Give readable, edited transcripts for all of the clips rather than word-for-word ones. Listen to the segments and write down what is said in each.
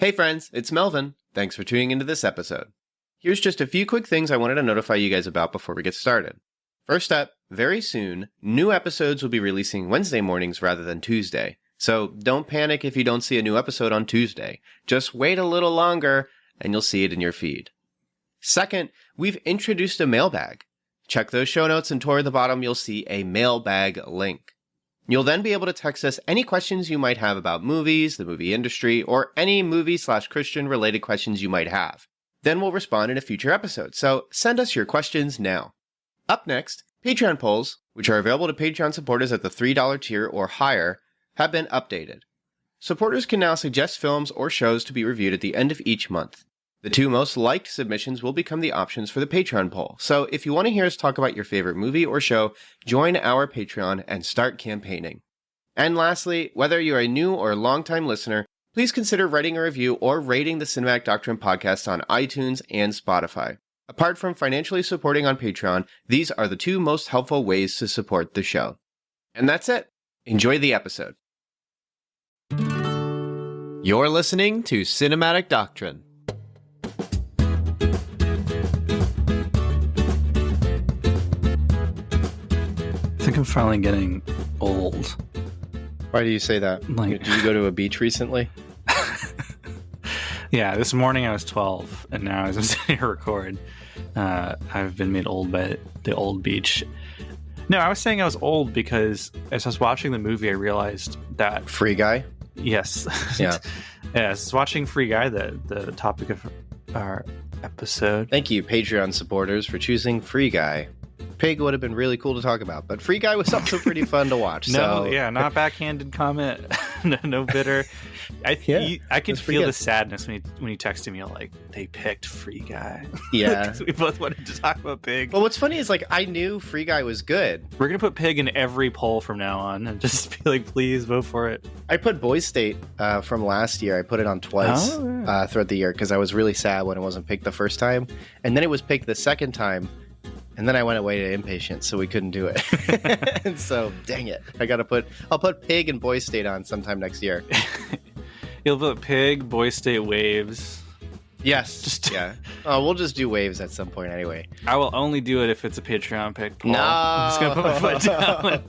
Hey friends, it's Melvin. Thanks for tuning into this episode. Here's just a few quick things I wanted to notify you guys about before we get started. First up, very soon, new episodes will be releasing Wednesday mornings rather than Tuesday. So don't panic if you don't see a new episode on Tuesday. Just wait a little longer and you'll see it in your feed. Second, we've introduced a mailbag. Check those show notes and toward the bottom you'll see a mailbag link. You'll then be able to text us any questions you might have about movies, the movie industry, or any movie/Christian related questions you might have. Then we'll respond in a future episode, so send us your questions now. Up next, Patreon polls, which are available to Patreon supporters at the $3 tier or higher, have been updated. Supporters can now suggest films or shows to be reviewed at the end of each month. The two most liked submissions will become the options for the Patreon poll, so if you want to hear us talk about your favorite movie or show, join our Patreon and start campaigning. And lastly, whether you're a new or longtime listener, please consider writing a review or rating the Cinematic Doctrine podcast on iTunes and Spotify. Apart from financially supporting on Patreon, these are the two most helpful ways to support the show. And that's it. Enjoy the episode. You're listening to Cinematic Doctrine. I think I'm finally getting old. Why do you say that? Did you go to a beach recently? Yeah, this morning I was 12, and now as I'm sitting here record, I've been made old by the old beach. No, I was saying I was old because as I was watching the movie, I realized that... Free Guy? Yes. Yeah. Yes, watching Free Guy, the topic of our episode. Thank you, Patreon supporters, for choosing Free Guy. Pig would have been really cool to talk about, but Free Guy was also pretty fun to watch. Not backhanded comment. no bitter. I could feel the sadness when you texted me like they picked Free Guy. Yeah, we both wanted to talk about Pig. Well, what's funny is I knew Free Guy was good. We're gonna put Pig in every poll from now on and just be like, please vote for it. I put Boys State from last year. I put it on twice throughout the year because I was really sad when it wasn't picked the first time, and then it was picked the second time. And then I went away to Impatient, so we couldn't do it. And so, dang it. I'll put Pig and Boys State on sometime next year. You'll put Pig, Boys State, Waves. Yes. Yeah. Oh, we'll just do Waves at some point anyway. I will only do it if it's a Patreon pick, Paul. No. I'm just going to put my foot down.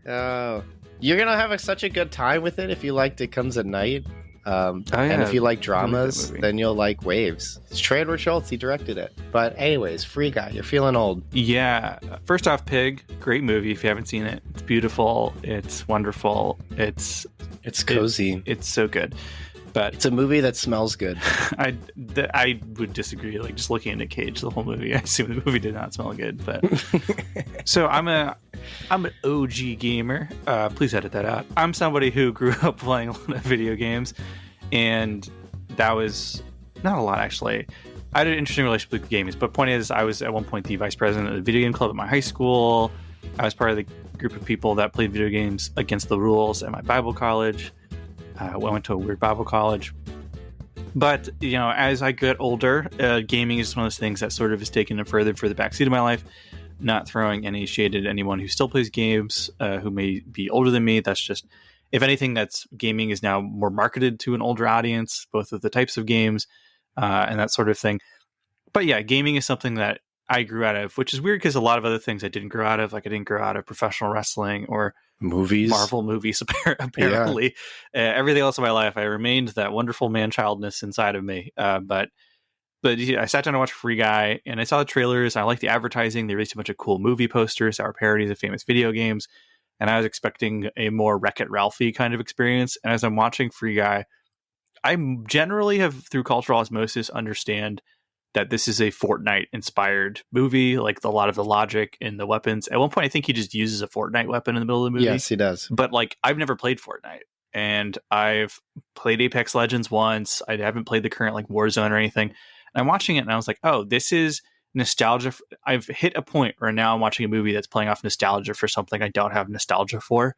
Oh. You're going to have such a good time with it if you liked It Comes at Night. And if you like dramas, then you'll like Waves. It's Trey Edward Schultz, he directed it. But anyways, Free Guy, you're feeling old. Yeah. First off, Pig, great movie if you haven't seen it. It's beautiful. It's wonderful. It's cozy. It's so good. But it's a movie that smells good. I would disagree. Like just looking at Nick Cage, the whole movie, I assume the movie did not smell good. But so I'm an OG gamer. Please edit that out. I'm somebody who grew up playing a lot of video games, and that was not a lot actually. I had an interesting relationship with games, but point is, I was at one point the vice president of the video game club at my high school. I was part of the group of people that played video games against the rules at my Bible college. I went to a weird Bible college. But, as I get older, gaming is one of those things that sort of is taken further for the backseat of my life. Not throwing any shade at anyone who still plays games, who may be older than me. That's just, if anything, gaming is now more marketed to an older audience, both of the types of games and that sort of thing. But yeah, gaming is something that I grew out of, which is weird because a lot of other things I didn't grow out of. Like I didn't grow out of professional wresling or movies, Marvel movies, apparently. Yeah. Everything else in my life, I remained that wonderful man-childness inside of me. But I sat down to watch Free Guy, and I saw the trailers. I liked the advertising. They released a bunch of cool movie posters that were parodies of famous video games. And I was expecting a more Wreck-It Ralphie kind of experience. And as I'm watching Free Guy, I generally have, through cultural osmosis, understand that this is a Fortnite-inspired movie, like a lot of the logic and the weapons. At one point, I think he just uses a Fortnite weapon in the middle of the movie. Yes, he does. But I've never played Fortnite, and I've played Apex Legends once. I haven't played the current Warzone or anything. And I'm watching it, and I was like, oh, this is nostalgia. I've hit a point where now I'm watching a movie that's playing off nostalgia for something I don't have nostalgia for.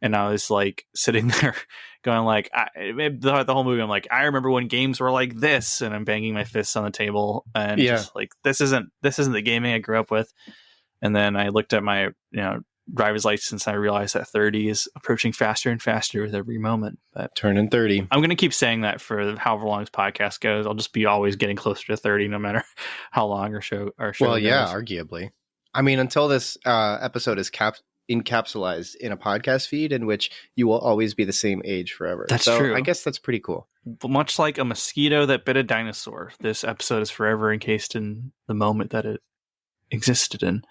And I was sitting there going the whole movie, I'm like, I remember when games were like this, and I'm banging my fists on the table and just this isn't the gaming I grew up with. And then I looked at my, driver's license. I realized that 30 is approaching faster and faster with every moment. But Turning 30. I'm going to keep saying that for however long this podcast goes. I'll just be always getting closer to 30, no matter how long our show Well, yeah, goes. arguably. I mean, until this episode is encapsulated in a podcast feed in which you will always be the same age forever. That's so true. I guess that's pretty cool. But much like a mosquito that bit a dinosaur, this episode is forever encased in the moment that it existed in.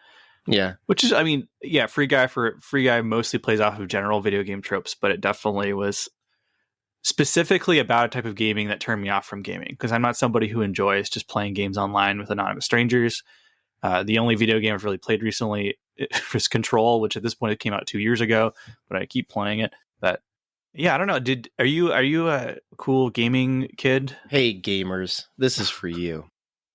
Yeah. Which is, I mean, yeah, Free Guy mostly plays off of general video game tropes, but it definitely was specifically about a type of gaming that turned me off from gaming, because I'm not somebody who enjoys just playing games online with anonymous strangers. The only video game I've really played recently was Control, which at this point it came out 2 years ago, but I keep playing it. But yeah, I don't know. Are you a cool gaming kid? Hey, gamers, this is for you.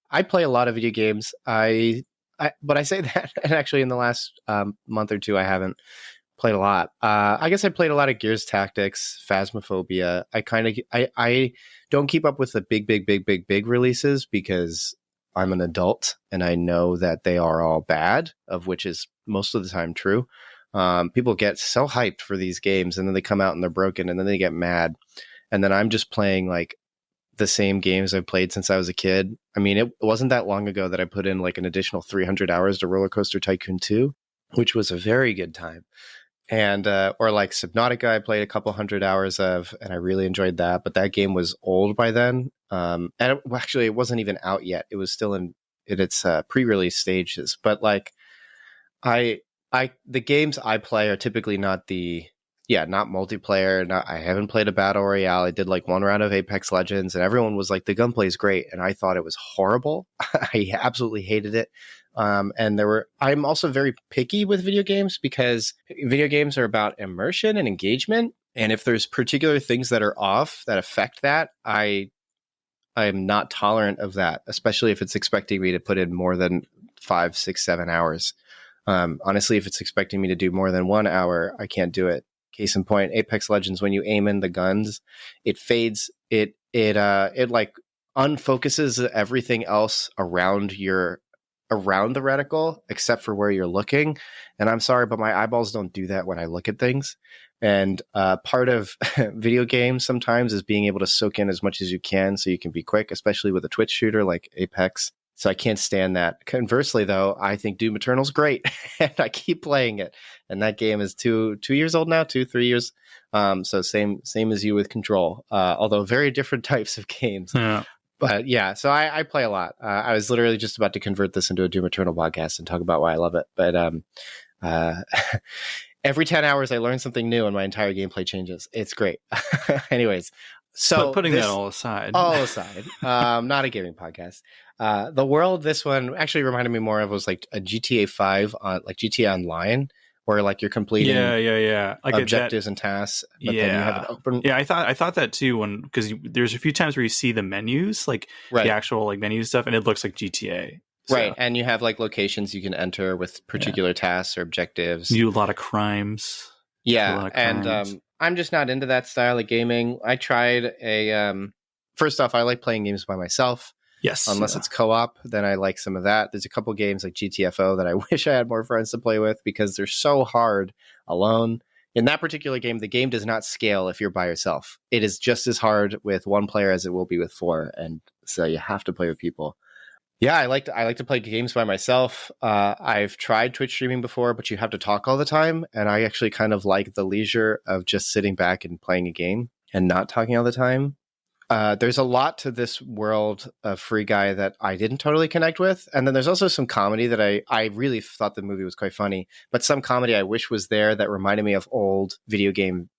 I play a lot of video games. But I say that, and actually in the last month or two, I haven't played a lot. I guess I played a lot of Gears Tactics, Phasmophobia. I don't keep up with the big releases because I'm an adult and I know that they are all bad, of which is most of the time true. People get so hyped for these games and then they come out and they're broken and then they get mad. And then I'm just playing like the same games I've played since I was a kid. I mean, it wasn't that long ago that I put in like an additional 300 hours to Roller Coaster Tycoon 2, which was a very good time. And, or like Subnautica, I played a couple hundred hours of, and I really enjoyed that, but that game was old by then. And it wasn't even out yet. It was still in its pre-release stages, but like the games I play are typically not multiplayer. I haven't played a battle royale. I did like one round of Apex Legends and everyone was like, the gunplay is great. And I thought it was horrible. I absolutely hated it. I'm also very picky with video games because video games are about immersion and engagement. And if there's particular things that are off that affect that, I'm not tolerant of that, especially if it's expecting me to put in more than 5, 6, 7 hours. Honestly, if it's expecting me to do more than 1 hour, I can't do it. Case in point, Apex Legends, when you aim in the guns, it fades. It like unfocuses everything else around the reticle except for where you're looking. And I'm sorry, but my eyeballs don't do that when I look at things. And part of video games sometimes is being able to soak in as much as you can so you can be quick, especially with a Twitch shooter like Apex. So I can't stand that. Conversely, though, I think Doom Eternal's great, and I keep playing it. And that game is 2 years old now, 3 years. So same as you with Control, although very different types of games. Yeah. But yeah, so I play a lot. I was literally just about to convert this into a Doom Eternal podcast and talk about why I love it. But every 10 hours, I learn something new and my entire gameplay changes. It's great. Anyways. So but putting that all aside, not a gaming podcast. The world this one actually reminded me more of was like a GTA 5 on like GTA Online, where like you're completing like objectives and tasks, but then you have an open. Yeah, I thought that too because there's a few times where you see the menus, like the actual like menu stuff, and it looks like GTA. So. Right, and you have like locations you can enter with particular tasks or objectives. You do a lot of crimes. Yeah, and I'm just not into that style of gaming. I tried first off, I like playing games by myself. Yes. Unless it's co-op, then I like some of that. There's a couple games like GTFO that I wish I had more friends to play with because they're so hard alone. In that particular game, the game does not scale if you're by yourself. It is just as hard with one player as it will be with 4, and so you have to play with people. Yeah, I like to play games by myself. I've tried Twitch streaming before, but you have to talk all the time, and I actually kind of like the leisure of just sitting back and playing a game and not talking all the time. There's a lot to this world of Free Guy that I didn't totally connect with, and then there's also some comedy that I really thought the movie was quite funny, but some comedy I wish was there that reminded me of old video game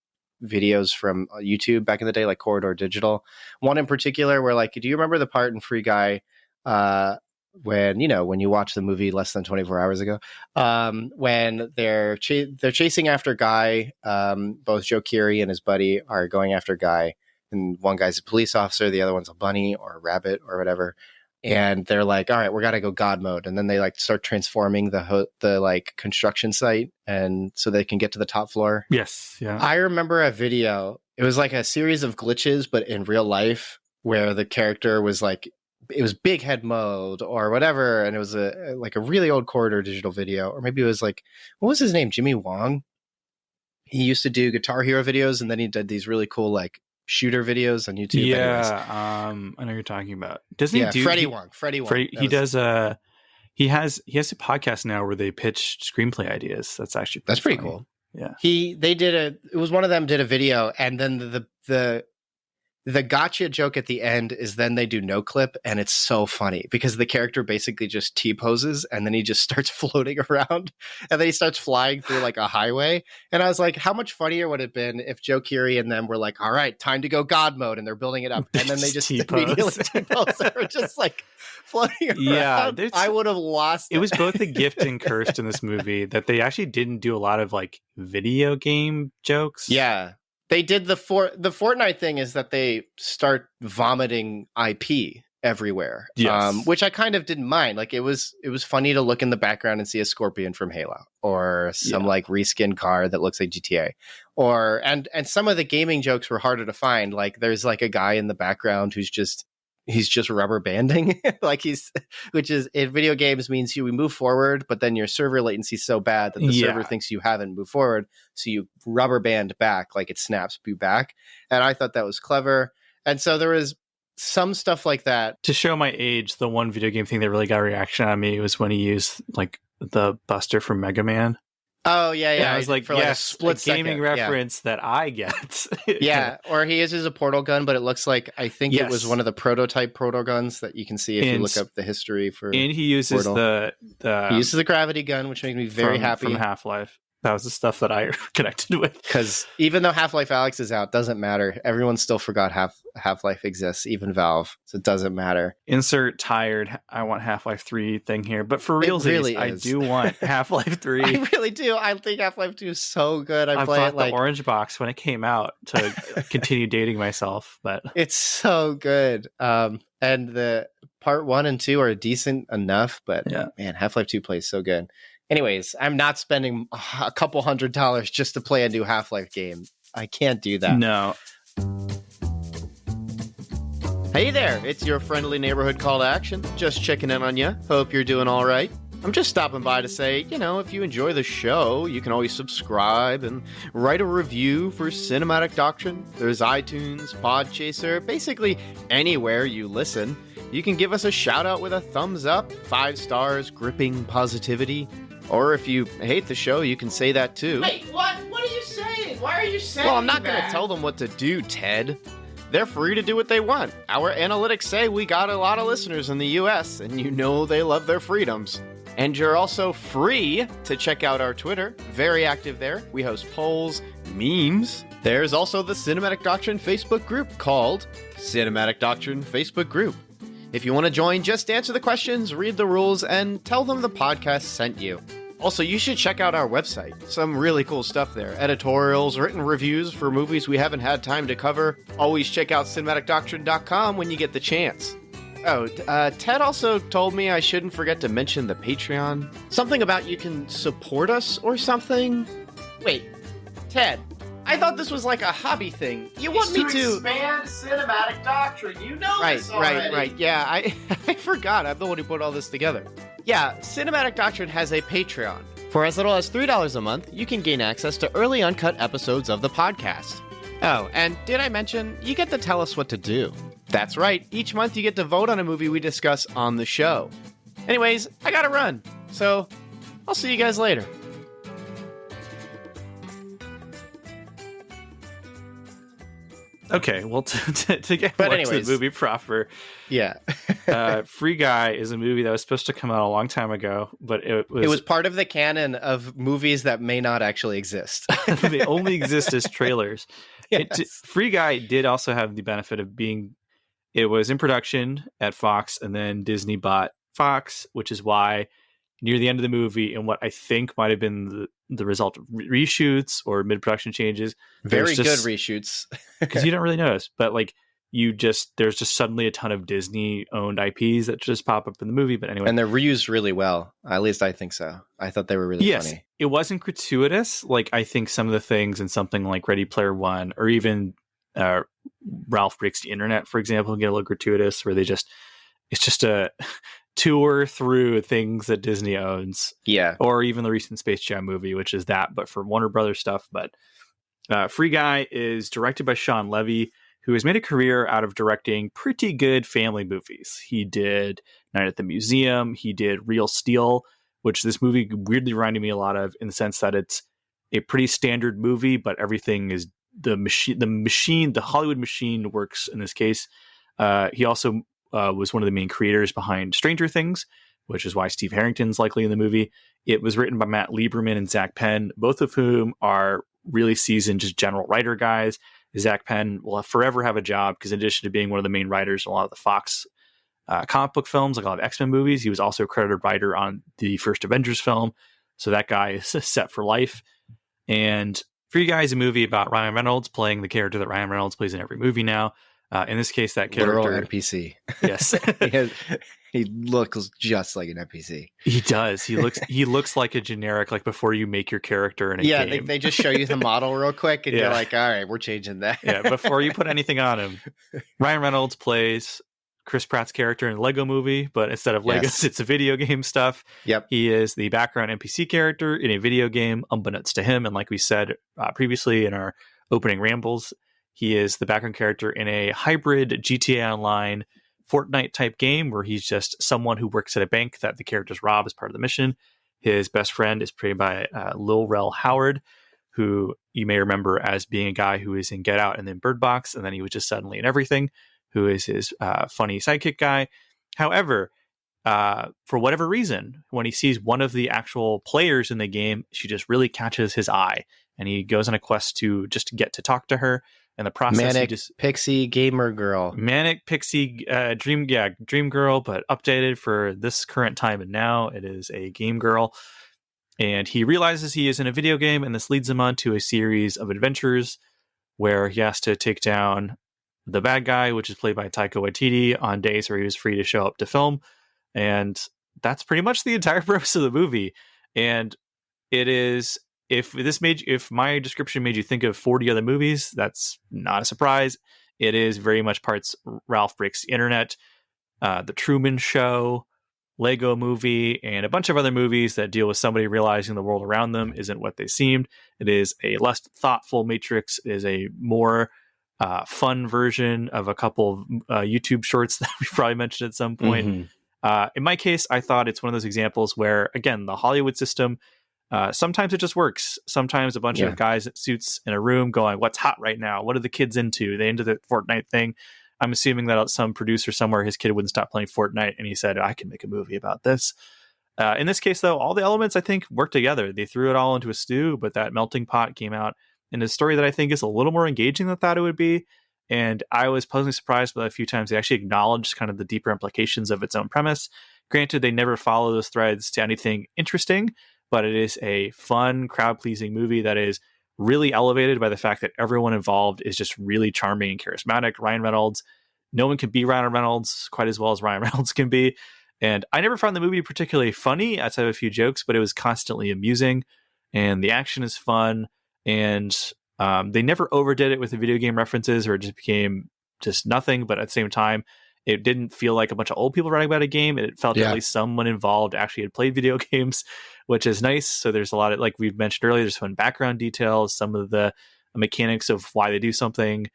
videos from YouTube back in the day, like Corridor Digital. One in particular where, like, do you remember the part in Free Guy when you watch the movie less than 24 hours ago, when they're chasing after Guy, both Joe Keery and his buddy are going after Guy, and one guy's a police officer, the other one's a bunny or a rabbit or whatever, and they're like, all right, we gotta go God mode, and then they like start transforming the like construction site, and so they can get to the top floor. Yes. Yeah. I remember a video, it was like a series of glitches but in real life, where the character was like it was Big Head Mode or whatever, and it was a really old corridor digital video, or maybe it was like, what was his name? Jimmy Wong. He used to do Guitar Hero videos, and then he did these really cool like shooter videos on YouTube. Yeah, I know what you're talking about. Doesn't he do Freddie Wong? He has a podcast now where they pitch screenplay ideas. That's actually pretty funny. cool. Yeah, it was one of them did a video, and then the gotcha joke at the end is then they do no clip, and it's so funny because the character basically just T-poses and then he just starts floating around and then he starts flying through like a highway. And I was like, how much funnier would it have been if Joe Keery and them were like, all right, time to go God mode, and they're building it up, and then they just immediately T-pose. They were just like floating around. Yeah, I would have lost it. It was both a gift and cursed in this movie that they actually didn't do a lot of like video game jokes. Yeah. They did the Fortnite thing is that they start vomiting IP everywhere, yes. Which I kind of didn't mind. Like it was funny to look in the background and see a Scorpion from Halo, or some like reskin car that looks like GTA, or and some of the gaming jokes were harder to find. Like there's like a guy in the background who's just rubber banding, which is in video games means we move forward, but then your server latency is so bad that the server thinks you haven't moved forward. So you rubber band back, like it snaps you back. And I thought that was clever. And so there was some stuff like that. To show my age, the one video game thing that really got a reaction on me was when he used like the Buster from Mega Man. Oh, yeah. I was like, for like a split gaming reference that I get. Yeah, or he uses a portal gun, but it looks like, I think it was one of the prototype portal guns that you can see if you look up the history for. And he uses Portal. He uses the gravity gun, which makes me very happy. From Half-Life. That was the stuff that I connected with. Because even though Half-Life Alyx is out, doesn't matter. Everyone still forgot Half-Life exists, even Valve. So it doesn't matter. Insert tired, I want Half-Life 3 thing here. But for real, really I do want Half-Life 3. I really do. I think Half-Life 2 is so good. I bought the orange box when it came out to continue dating myself. But it's so good. And the part 1 and 2 are decent enough. But man, Half-Life 2 plays so good. Anyways, I'm not spending a couple $100 just to play a new Half-Life game. I can't do that. No. Hey there, it's your friendly neighborhood call to action. Just checking in on you. Hope you're doing all right. I'm just stopping by to say, if you enjoy the show, you can always subscribe and write a review for Cinematic Doctrine. There's iTunes, Podchaser, basically anywhere you listen. You can give us a shout out with a thumbs up, 5 stars, gripping positivity. Or if you hate the show, you can say that too. Wait, what? What are you saying? Why are you saying that? Well, I'm not going to tell them what to do, Ted. They're free to do what they want. Our analytics say we got a lot of listeners in the US, and they love their freedoms. And you're also free to check out our Twitter. Very active there. We host polls, memes. There's also the Cinematic Doctrine Facebook group called Cinematic Doctrine Facebook Group. If you want to join, just answer the questions, read the rules, and tell them the podcast sent you. Also, you should check out our website. Some really cool stuff there. Editorials, written reviews for movies we haven't had time to cover. Always check out cinematicdoctrine.com when you get the chance. Oh, Ted also told me I shouldn't forget to mention the Patreon. Something about you can support us or something? Wait, Ted, I thought this was like a hobby thing. You want me to expand Cinematic Doctrine? You know this already. Right. Yeah, I forgot. I'm the one who put all this together. Yeah, Cinematic Doctrine has a Patreon. For as little as $3 a month, you can gain access to early uncut episodes of the podcast. Oh, and did I mention, you get to tell us what to do. That's right, each month you get to vote on a movie we discuss on the show. Anyways, I gotta run, so I'll see you guys later. Okay, well, to get back to the movie proper, Free Guy is a movie that was supposed to come out a long time ago, but it was part of the canon of movies that may not actually exist. They only exist as trailers. Yes. Free Guy did also have the benefit of it was in production at Fox, and then Disney bought Fox, which is why near the end of the movie, and what I think might have been the result of reshoots or mid-production changes. Very good reshoots. Because you don't really notice, but there's just suddenly a ton of Disney-owned IPs that just pop up in the movie. But anyway. And they're reused really well. At least I think so. I thought they were really funny. It wasn't gratuitous. Like, I think some of the things in something like Ready Player One, or even Ralph Breaks the Internet, for example, get a little gratuitous, where they just it's just a tour through things that Disney owns. Yeah. Or even the recent Space Jam movie, which is that, but for Warner Brothers stuff. But Free Guy is directed by Sean Levy, who has made a career out of directing pretty good family movies. He did Night at the Museum. He did Real Steel, which this movie weirdly reminded me a lot of in the sense that it's a pretty standard movie, but everything is the Hollywood machine works in this case. He also was one of the main creators behind Stranger Things, which is why Steve Harrington's likely in the movie. It was written by Matt Lieberman and Zach Penn, both of whom are really seasoned, just general writer guys. Zach Penn will forever have a job because in addition to being one of the main writers in a lot of the Fox comic book films, like a lot of X-Men movies, he was also a credited writer on the first Avengers film. So that guy is set for life. And Free Guy is a movie about Ryan Reynolds playing the character that Ryan Reynolds plays in every movie now. In this case, that character... Literal NPC. Yes. He looks just like an NPC. He does. He looks like a generic, like before you make your character in a game. Yeah, they just show you the model real quick and Yeah. you're like, all right, we're changing that. Yeah, before you put anything on him. Ryan Reynolds plays Chris Pratt's character in a Lego movie, but instead of Legos, Yes. it's a video game stuff. Yep. He is the background NPC character in a video game, unbeknownst to him. And like we said previously in our opening rambles, he is the background character in a hybrid GTA Online Fortnite type game where he's just someone who works at a bank that the characters rob as part of the mission. His best friend is played by Lil Rel Howard, who you may remember as being a guy who is in Get Out and then Bird Box, and then he was just suddenly in everything, who is his funny sidekick guy. However, for whatever reason, when he sees one of the actual players in the game, she just really catches his eye, and he goes on a quest to just get to talk to her. In the process, Manic pixie gamer girl. Manic pixie dream girl, but updated for this current time and now. It is a game girl, and he realizes he is in a video game, and this leads him on to a series of adventures where he has to take down the bad guy, which is played by Taika Waititi, on days where he was free to show up to film. And that's pretty much the entire purpose of the movie. And it is, if my description made you think of 40 other movies, that's not a surprise. It is very much parts Ralph Breaks the Internet, The Truman Show, Lego Movie, and a bunch of other movies that deal with somebody realizing the world around them isn't what they seemed. It is a less thoughtful Matrix. It is a more fun version of a couple of YouTube shorts that we probably mentioned at some point. Mm-hmm. In my case, I thought it's one of those examples where, again, the Hollywood system, sometimes it just works. Sometimes a bunch of guys in suits in a room going, what's hot right now? What are the kids into? They into the Fortnite thing. I'm assuming that some producer somewhere, his kid wouldn't stop playing Fortnite, and he said, I can make a movie about this. In this case, though, all the elements, I think, work together. They threw it all into a stew, but that melting pot came out in a story that I think is a little more engaging than I thought it would be. And I was pleasantly surprised by a few times they actually acknowledged kind of the deeper implications of its own premise. Granted, they never follow those threads to anything interesting, but it is a fun, crowd-pleasing movie that is really elevated by the fact that everyone involved is just really charming and charismatic. Ryan Reynolds, no one can be Ryan Reynolds quite as well as Ryan Reynolds can be. And I never found the movie particularly funny outside of a few jokes, but it was constantly amusing, and the action is fun. And they never overdid it with the video game references, or it just became just nothing. But at the same time, it didn't feel like a bunch of old people writing about a game. It felt at least someone involved actually had played video games, which is nice. So there's a lot of, like we've mentioned earlier, there's fun background details. Some of the mechanics of why they do something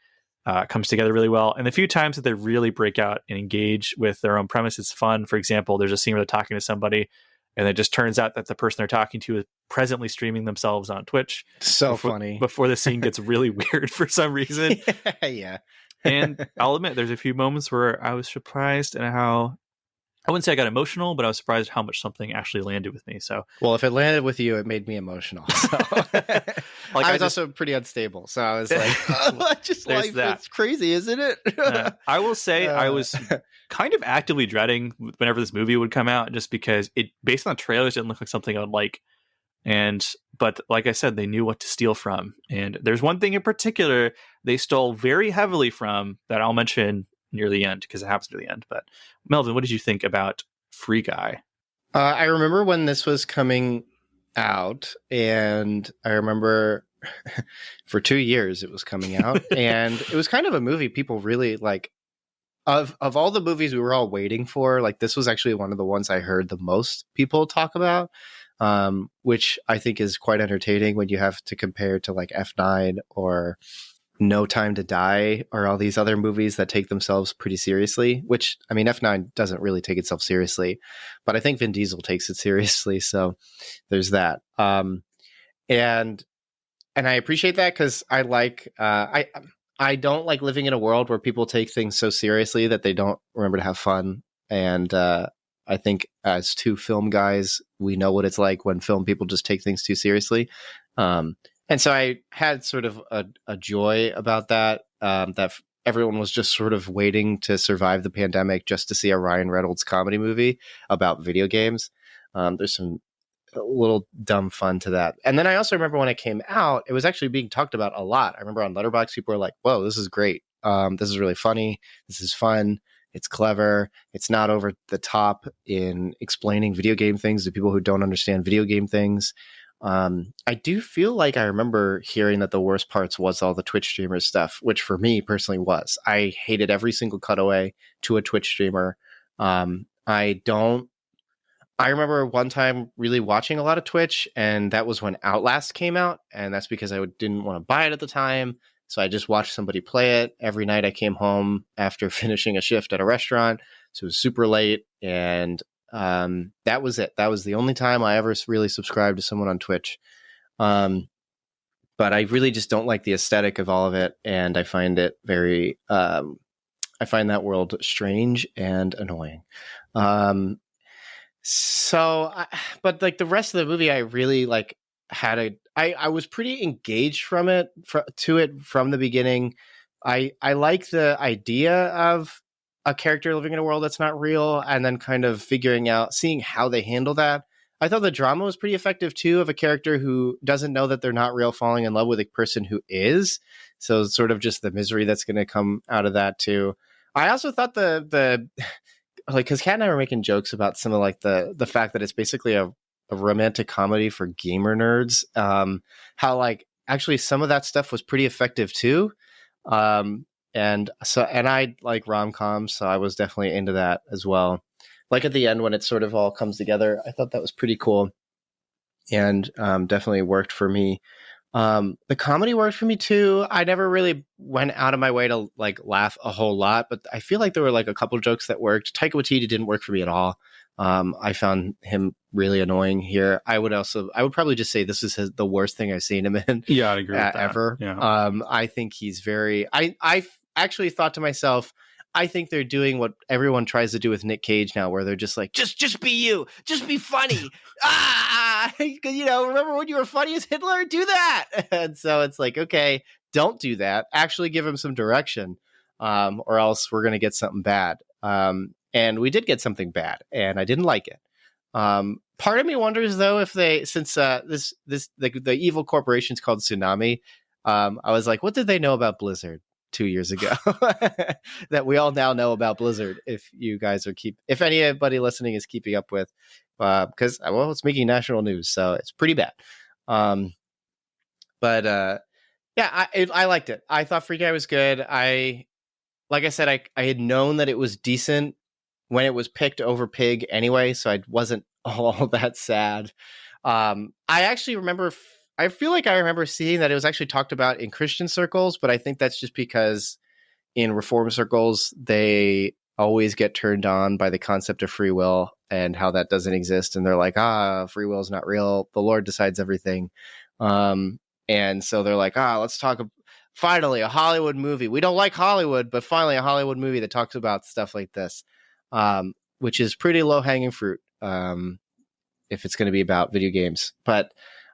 comes together really well. And the few times that they really break out and engage with their own premise, it's fun. For example, there's a scene where they're talking to somebody, and it just turns out that the person they're talking to is presently streaming themselves on Twitch. So funny. Before the scene gets really weird for some reason. Yeah. And I'll admit, there's a few moments where I was surprised at how, I wouldn't say I got emotional, but I was surprised how much something actually landed with me. So, well, if it landed with you, it made me emotional. So. I was also pretty unstable. So I was like, oh, just like, it's crazy, isn't it? I will say I was kind of actively dreading whenever this movie would come out, just because it, based on the trailers, didn't look like something I would like. But like I said, they knew what to steal from. And there's one thing in particular they stole very heavily from that I'll mention near the end, because it happens near the end. But Melvin, what did you think about Free Guy? I remember when this was coming out, and I remember for 2 years it was coming out, and it was kind of a movie people really like of all the movies we were all waiting for, like this was actually one of the ones I heard the most people talk about, which I think is quite entertaining when you have to compare to like F9 or No Time to Die or all these other movies that take themselves pretty seriously, which I mean, F9 doesn't really take itself seriously, but I think Vin Diesel takes it seriously. So there's that. And I appreciate that because I like, I don't like living in a world where people take things so seriously that they don't remember to have fun. And I think as two film guys, we know what it's like when film people just take things too seriously. And so I had sort of a joy about that, that everyone was just sort of waiting to survive the pandemic just to see a Ryan Reynolds comedy movie about video games. There's some a little dumb fun to that. And then I also remember when it came out, it was actually being talked about a lot. I remember on Letterboxd, people were like, whoa, this is great. This is really funny. This is fun. It's clever. It's not over the top in explaining video game things to people who don't understand video game things. I do feel like I remember hearing that the worst parts was all the Twitch streamers stuff, which for me personally was. I hated every single cutaway to a Twitch streamer. I remember one time really watching a lot of Twitch, and that was when Outlast came out, and that's because I didn't want to buy it at the time. So I just watched somebody play it. Every night I came home after finishing a shift at a restaurant. So it was super late, and that was it. That was the only time I ever really subscribed to someone on Twitch. But I really just don't like the aesthetic of all of it, and I find it very, I find that world strange and annoying. But like the rest of the movie, I really like I was pretty engaged to it from the beginning. I like the idea of a character living in a world that's not real and then kind of seeing how they handle that. I thought the drama was pretty effective too, of a character who doesn't know that they're not real falling in love with a person who is. So sort of just the misery that's going to come out of that too. I also thought the like, because Kat and I were making jokes about some of like the fact that it's basically a romantic comedy for gamer nerds. How like actually some of that stuff was pretty effective too. And I like rom-coms, so I was definitely into that as well. Like at the end when it sort of all comes together, I thought that was pretty cool, and definitely worked for me. The comedy worked for me too. I never really went out of my way to like laugh a whole lot, but I feel like there were like a couple of jokes that worked. Taika Waititi didn't work for me at all. I found him really annoying here. I would probably just say this is the worst thing I've seen him in. Yeah, I'd agree with that. Ever. Yeah. I think he's very, I actually thought to myself, I think they're doing what everyone tries to do with Nick Cage now, where they're just like, just be you, just be funny. Remember when you were funny as Hitler? Do that. And so it's like, okay, don't do that. Actually give him some direction, or else we're going to get something bad. And we did get something bad, and I didn't like it. Part of me wonders though, if since the evil corporation's called Tsunami, I was like, what did they know about Blizzard 2 years ago that we all now know about Blizzard? If you guys if anybody listening is keeping up with, because it's making national news, so it's pretty bad. Yeah, I liked it. I thought Free Guy was good. Like I said, I had known that it was decent when it was picked over Pig anyway, so I wasn't all that sad. I actually remember. I feel like I remember seeing that it was actually talked about in Christian circles, but I think that's just because in Reform circles, they always get turned on by the concept of free will and how that doesn't exist. And they're like, free will is not real. The Lord decides everything. And so they're like, let's talk. Finally, a Hollywood movie. We don't like Hollywood, but finally a Hollywood movie that talks about stuff like this, which is pretty low hanging fruit if it's going to be about video games. But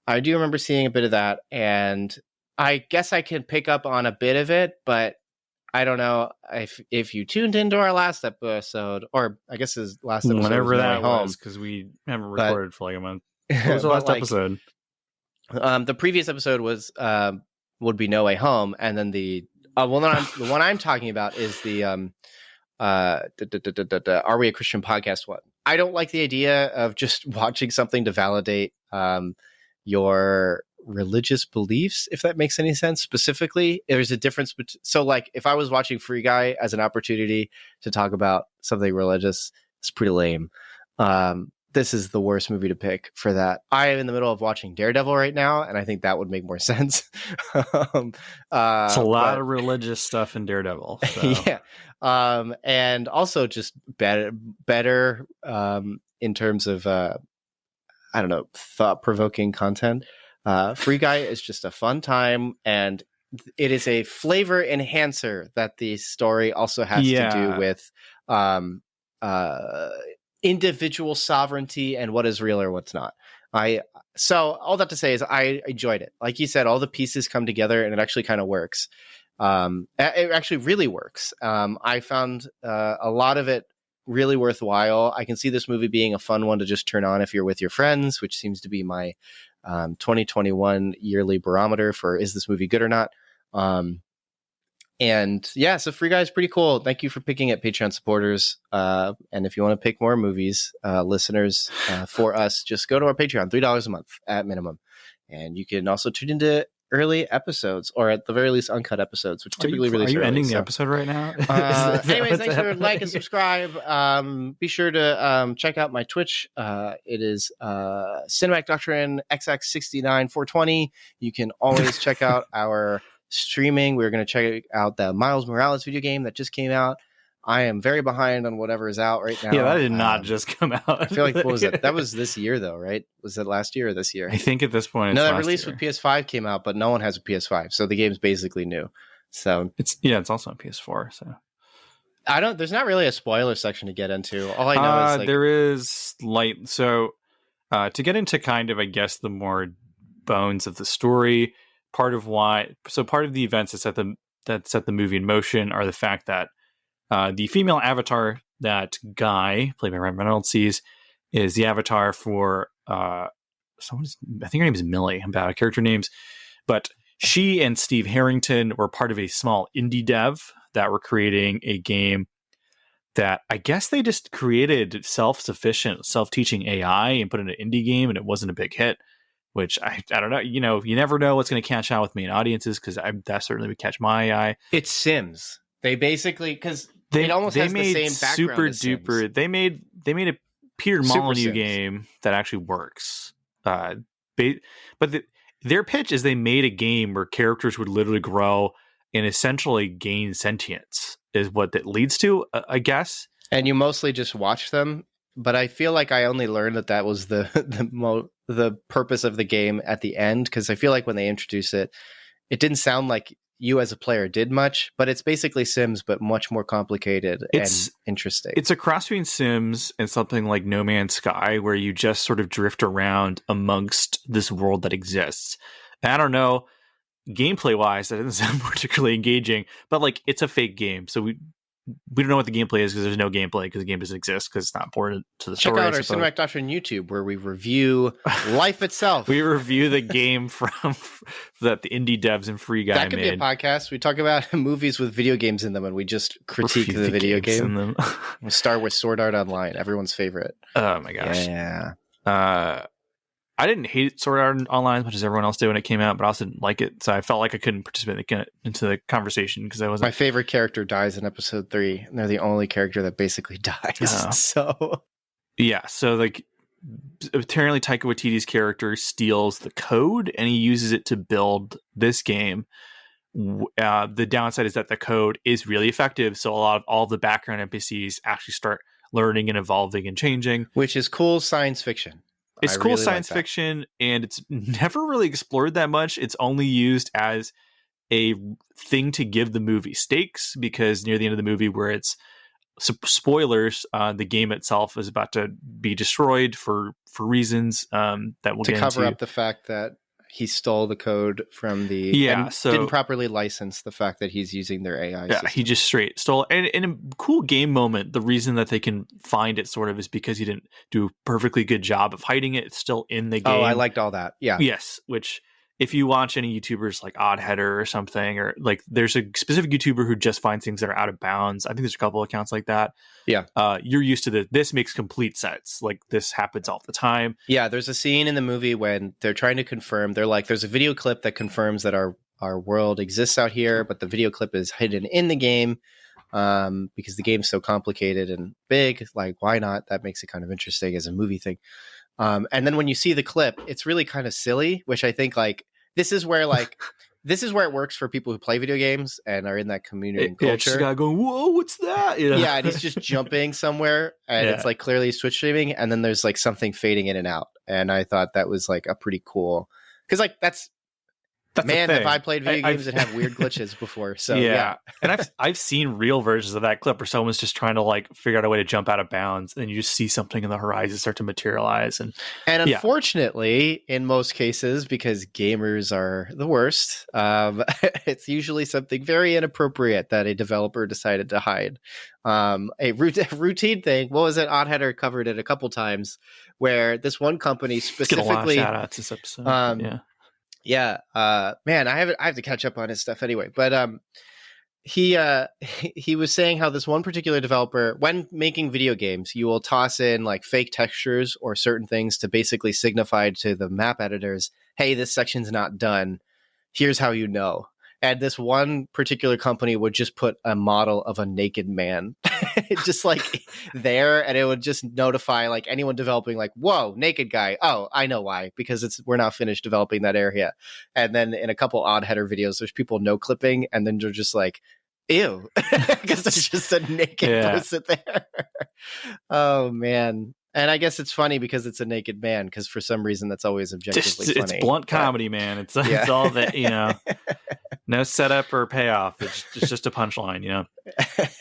I do remember seeing a bit of that, and I guess I can pick up on a bit of it, but I don't know if you tuned into our last episode, or I guess his last episode, whenever that was, because we haven't recorded for like a month. What was the last episode? The previous episode was would be No Way Home, and then the one I'm talking about is the Are We a Christian Podcast one. I don't like the idea of just watching something to validate your religious beliefs, if that makes any sense. Specifically, there's a difference. So like if I was watching Free Guy as an opportunity to talk about something religious, it's pretty lame. This is the worst movie to pick for that. I am in the middle of watching Daredevil right now, and I think that would make more sense. It's a lot of religious stuff in Daredevil. So. Yeah. And also just better in terms of, thought-provoking content. Free Guy is just a fun time, and it is a flavor enhancer that the story also has to do with individual sovereignty and what is real or what's not. So all that to say is I enjoyed it. Like you said, all the pieces come together and it actually kind of works. It actually really works. I found a lot of it really worthwhile. I can see this movie being a fun one to just turn on if you're with your friends, which seems to be my 2021 yearly barometer for is this movie good or not. And yeah, so Free Guy is pretty cool. Thank you for picking it, Patreon supporters. And if you want to pick more movies, listeners, for us, just go to our Patreon, $3 a month at minimum. And you can also tune into early episodes, or at the very least uncut episodes, which typically release early. Are you ending the episode right now? Anyways, thanks for like and subscribe. Be sure to check out my Twitch. It is Cinematic Doctrine XX69420. You can always check out our streaming. We're going to check out the Miles Morales video game that just came out. I am very behind on whatever is out right now. Yeah, that did not just come out. I feel like, what was it? That was this year though, right? Was it last year or this year? I think at this point, no, that release with PS5 came out, but no one has a PS5, so the game's basically new. So it's also on PS4. So there's not really a spoiler section to get into. All I know is there is light. So to get into kind of, I guess, the more bones of the story, part of the events that set the movie in motion are the fact that the female avatar that Guy, played by Ryan Reynolds, sees is the avatar for I think her name is Millie. I'm bad at character names, but she and Steve Harrington were part of a small indie dev that were creating a game that I guess they just created self-sufficient, self-teaching AI and put in an indie game, and it wasn't a big hit. Which I don't know. You know, you never know what's going to catch on with me and audiences, because that certainly would catch my eye. It's Sims. They basically, because it almost has the same background as Sims. They made a Peter Molyneux game that actually works. But their pitch is they made a game where characters would literally grow and essentially gain sentience, is what that leads to, I guess. And you mostly just watch them. But I feel like I only learned that was the purpose of the game at the end, because I feel like when they introduce it, it didn't sound like you as a player did much, but it's basically Sims, but much more complicated and interesting. It's a cross between Sims and something like No Man's Sky, where you just sort of drift around amongst this world that exists. And I don't know, gameplay wise, that doesn't sound particularly engaging, but like it's a fake game. So we don't know what the gameplay is because there's no gameplay because the game doesn't exist because it's not important to the story. Check out our Cinematic Doctrine YouTube where we review life itself. We review the game that the indie devs and Free Guy made. That could be a podcast. We talk about movies with video games in them and we just critique the video game. We'll start with Sword Art Online, everyone's favorite. Oh my gosh. Yeah. I didn't hate Sword Art Online as much as everyone else did when it came out, but I also didn't like it, so I felt like I couldn't participate into the conversation because I wasn't. My favorite character dies in episode 3, and they're the only character that basically dies. So yeah, so like apparently Taika Waititi's character steals the code and he uses it to build this game. The downside is that the code is really effective, so a lot of all the background NPCs actually start learning and evolving and changing, which is cool science fiction. It's cool science fiction, and it's never really explored that much. It's only used as a thing to give the movie stakes, because near the end of the movie, where it's spoilers, the game itself is about to be destroyed for reasons that we'll get into. To cover up the fact that he stole the code from didn't properly license the fact that he's using their AI system. He just straight stole. And in a cool game moment, the reason that they can find it sort of is because he didn't do a perfectly good job of hiding it. It's still in the game. Oh, I liked all that. Yeah. Yes, which if you watch any YouTubers like Odd Header or something, or like there's a specific YouTuber who just finds things that are out of bounds. I think there's a couple accounts like that. Yeah. You're used to this makes complete sense. Like this happens all the time. Yeah, there's a scene in the movie when they're trying to confirm, they're like, there's a video clip that confirms that our world exists out here, but the video clip is hidden in the game because the game's so complicated and big. Like, why not? That makes it kind of interesting as a movie thing. And then when you see the clip, it's really kind of silly, which I think like this is where it works for people who play video games and are in that community and culture. Just guy going, whoa, what's that? You know? Yeah, and he's just jumping somewhere, and it's like clearly Twitch streaming, and then there's like something fading in and out. And I thought that was like a pretty cool, because like that's man, have I played video games that have weird glitches before? So yeah. And I've seen real versions of that clip where someone's just trying to like figure out a way to jump out of bounds, and you just see something in the horizon start to materialize. And unfortunately, in most cases, because gamers are the worst, it's usually something very inappropriate that a developer decided to hide. A routine thing. What was it? Odd Header covered it a couple times, where this one company specifically. Get a lot of shout outs this episode. Man, I have to catch up on his stuff anyway. But he was saying how this one particular developer, when making video games, you will toss in like fake textures or certain things to basically signify to the map editors, hey, this section's not done. Here's how you know. And this one particular company would just put a model of a naked man just like there, and it would just notify like anyone developing like, whoa, naked guy. Oh, I know why, because we're not finished developing that area. And then in a couple Odd Header videos, there's people no clipping, and then they're just like, ew, because there's just a naked person there. Oh man. And I guess it's funny because it's a naked man, because for some reason that's always objectively funny. It's blunt comedy, man. It's all that, you know, no setup or payoff. It's just a punchline, you know.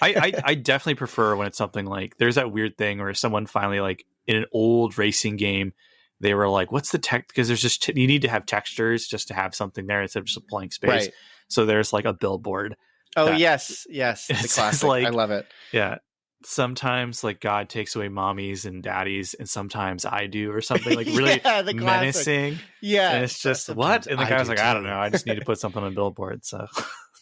I definitely prefer when it's something like, there's that weird thing where someone finally, like in an old racing game, they were like, what's the tech? Because there's just, you need to have textures just to have something there instead of just a blank space. Right. So there's like a billboard. Oh, yes. The classic. Like, I love it. Yeah. Sometimes like God takes away mommies and daddies, and sometimes I do, or something like really menacing. Yeah, and it's just what? And the guy was like, I don't know, I just need to put something on a billboard. So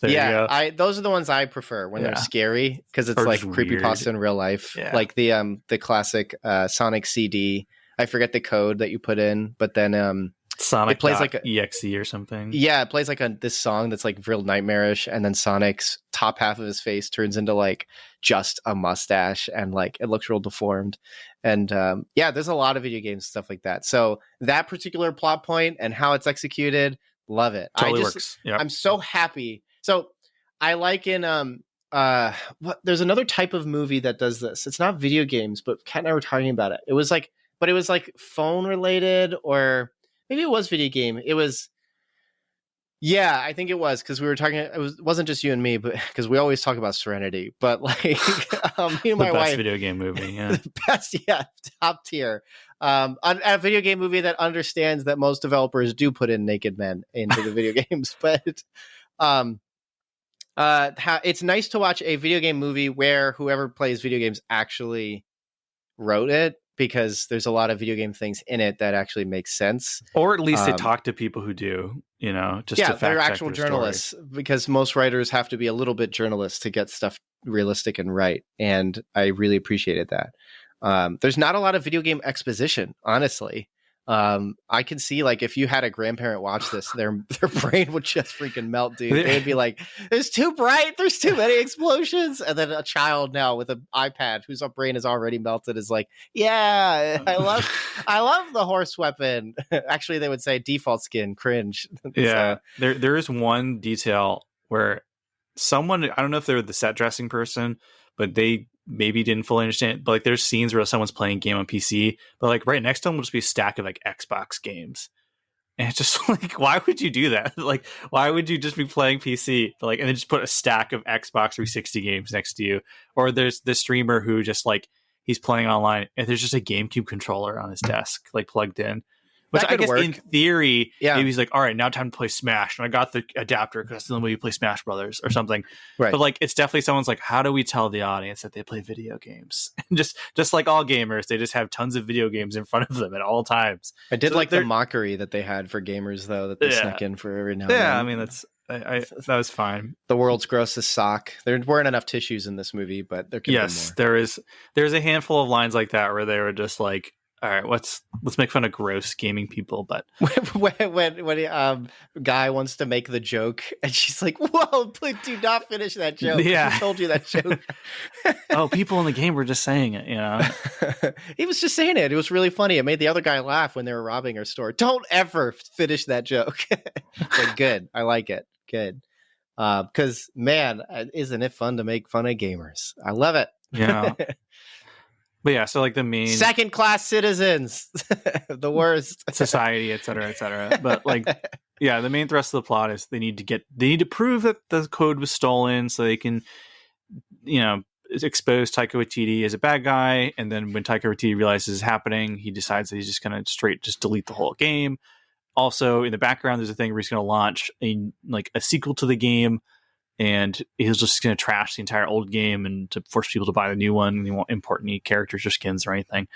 there you go. Those are the ones I prefer when they're scary, because it's like creepypasta in real life. Yeah. Like the classic Sonic CD. I forget the code that you put in, but then Sonic it plays like exe or something. Yeah, it plays like this song that's like real nightmarish, and then Sonic's top half of his face turns into like just a mustache, and like it looks real deformed. And there's a lot of video games stuff like that. So that particular plot point and how it's executed, love it. Totally works. Yep. I'm so happy. So I like in there's another type of movie that does this. It's not video games, but Kat and I were talking about it. It was like phone related, or maybe it was video game. It was, I think it was, because we were talking. It wasn't just you and me, but because we always talk about Serenity. But like, me and my wife, video game movie, the best, top tier. A video game movie that understands that most developers do put in naked men into the video games, but it's nice to watch a video game movie where whoever plays video games actually wrote it, because there's a lot of video game things in it that actually make sense. Or at least they talk to people who do, you know, just to fact they're check actual their journalists, stories. because most writers have to be a little bit journalists to get stuff realistic and right. And I really appreciated that. There's not a lot of video game exposition, honestly. I can see, like, if you had a grandparent watch this, their brain would just freaking melt, dude. They'd be like, "It's too bright. There's too many explosions." And then a child now with an iPad whose brain is already melted is like, "Yeah, I love the horse weapon." Actually, they would say default skin, cringe. Yeah, there is one detail where someone, I don't know if they're the set dressing person, but they maybe didn't fully understand it, but like there's scenes where someone's playing a game on PC, but like right next to them will just be a stack of like Xbox games, and it's just like, why would you do that? Like, why would you just be playing PC, but like, and then just put a stack of Xbox 360 games next to you? Or there's this streamer who just like, he's playing online and there's just a GameCube controller on his desk, like plugged in. Which That I could guess work. in theory, Yeah. maybe he's like, all right, now time to play Smash. And I got the adapter because that's the only way you play Smash Brothers or something. Right. But like, it's definitely someone's like, how do we tell the audience that they play video games? just like all gamers, they just have tons of video games in front of them at all times. I did So like the they're- mockery that they had for gamers, though, that they Yeah. snuck in for every now and Yeah, then. I mean, that was fine. The world's grossest sock. There weren't enough tissues in this movie, but there could Yes, be there's a handful of lines like that where they were just like, all right, let's make fun of gross gaming people, but more. when guy wants to make the joke, and she's like, "Whoa, please do not finish that joke." Yeah. Who told you that joke? oh, people in the game were just saying it, you know. He was just saying it. It was really funny. It made the other guy laugh when they were robbing her store. Don't ever finish that joke. Like, good. I like it. Good. Because man, isn't it fun to make fun of gamers? I love it. Yeah. But yeah, so like the main Second class citizens, the worst. society, et cetera. But like, yeah, the main thrust of the plot is they need to prove that the code was stolen so they can, you know, expose Taika Waititi as a bad guy. And then when Taika Waititi realizes it's happening, he decides that he's just going to just delete the whole game. Also, in the background, there's a thing where he's going to launch a sequel to the game. And he's just going to trash the entire old game and to force people to buy the new one. And he won't import any characters or skins or anything.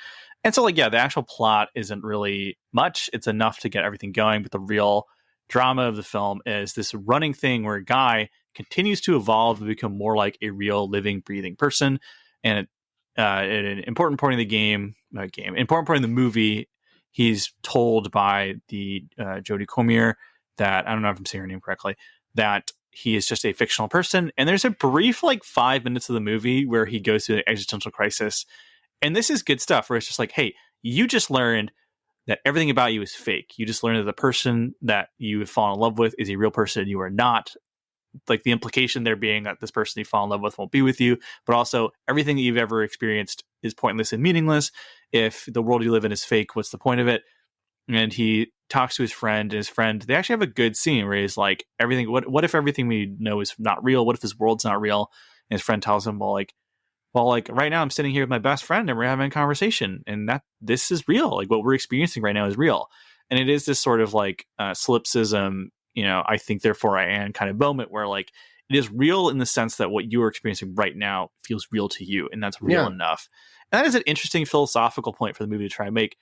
And so, like, yeah, the actual plot isn't really much. It's enough to get everything going. But the real drama of the film is this running thing where a guy continues to evolve and become more like a real living, breathing person. And at an important point in the important point in the movie, he's told by the Jodie Comer that, I don't know if I'm saying her name correctly, that he is just a fictional person. And there's a brief 5 minutes of the movie where he goes through an existential crisis. And this is good stuff where it's just like, hey, you just learned that everything about you is fake. You just learned that the person that you have fallen in love with is a real person. You are not. Like, the implication there being that this person you fall in love with won't be with you, but also everything that you've ever experienced is pointless and meaningless. If the world you live in is fake, what's the point of it? And he talks to his friend, and his friend, they actually have a good scene where he's like, what if everything we know is not real? What if this world's not real? And his friend tells him, well, right now I'm sitting here with my best friend and we're having a conversation, and that this is real. Like, what we're experiencing right now is real. And it is this sort of solipsism, I think therefore I am kind of moment where it is real in the sense that what you are experiencing right now feels real to you, and that's real enough. And that is an interesting philosophical point for the movie to try and make.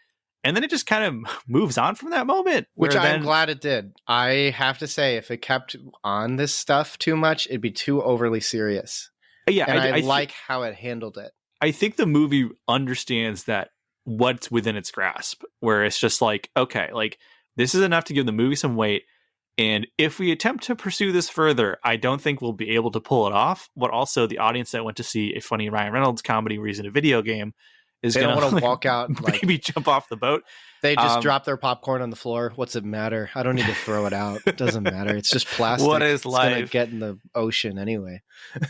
And then it just kind of moves on from that moment. Which I'm glad it did. I have to say, if it kept on this stuff too much, it'd be too overly serious. Yeah, and I like how it handled it. I think the movie understands that what's within its grasp, where it's just okay, this is enough to give the movie some weight. And if we attempt to pursue this further, I don't think we'll be able to pull it off. But also, the audience that went to see a funny Ryan Reynolds comedy where he's in a video game is They going don't want to walk out and maybe jump off the boat. They just drop their popcorn on the floor. What's it matter? I don't need to throw it out. It doesn't matter. It's just plastic. What is life? It's going to get in the ocean anyway.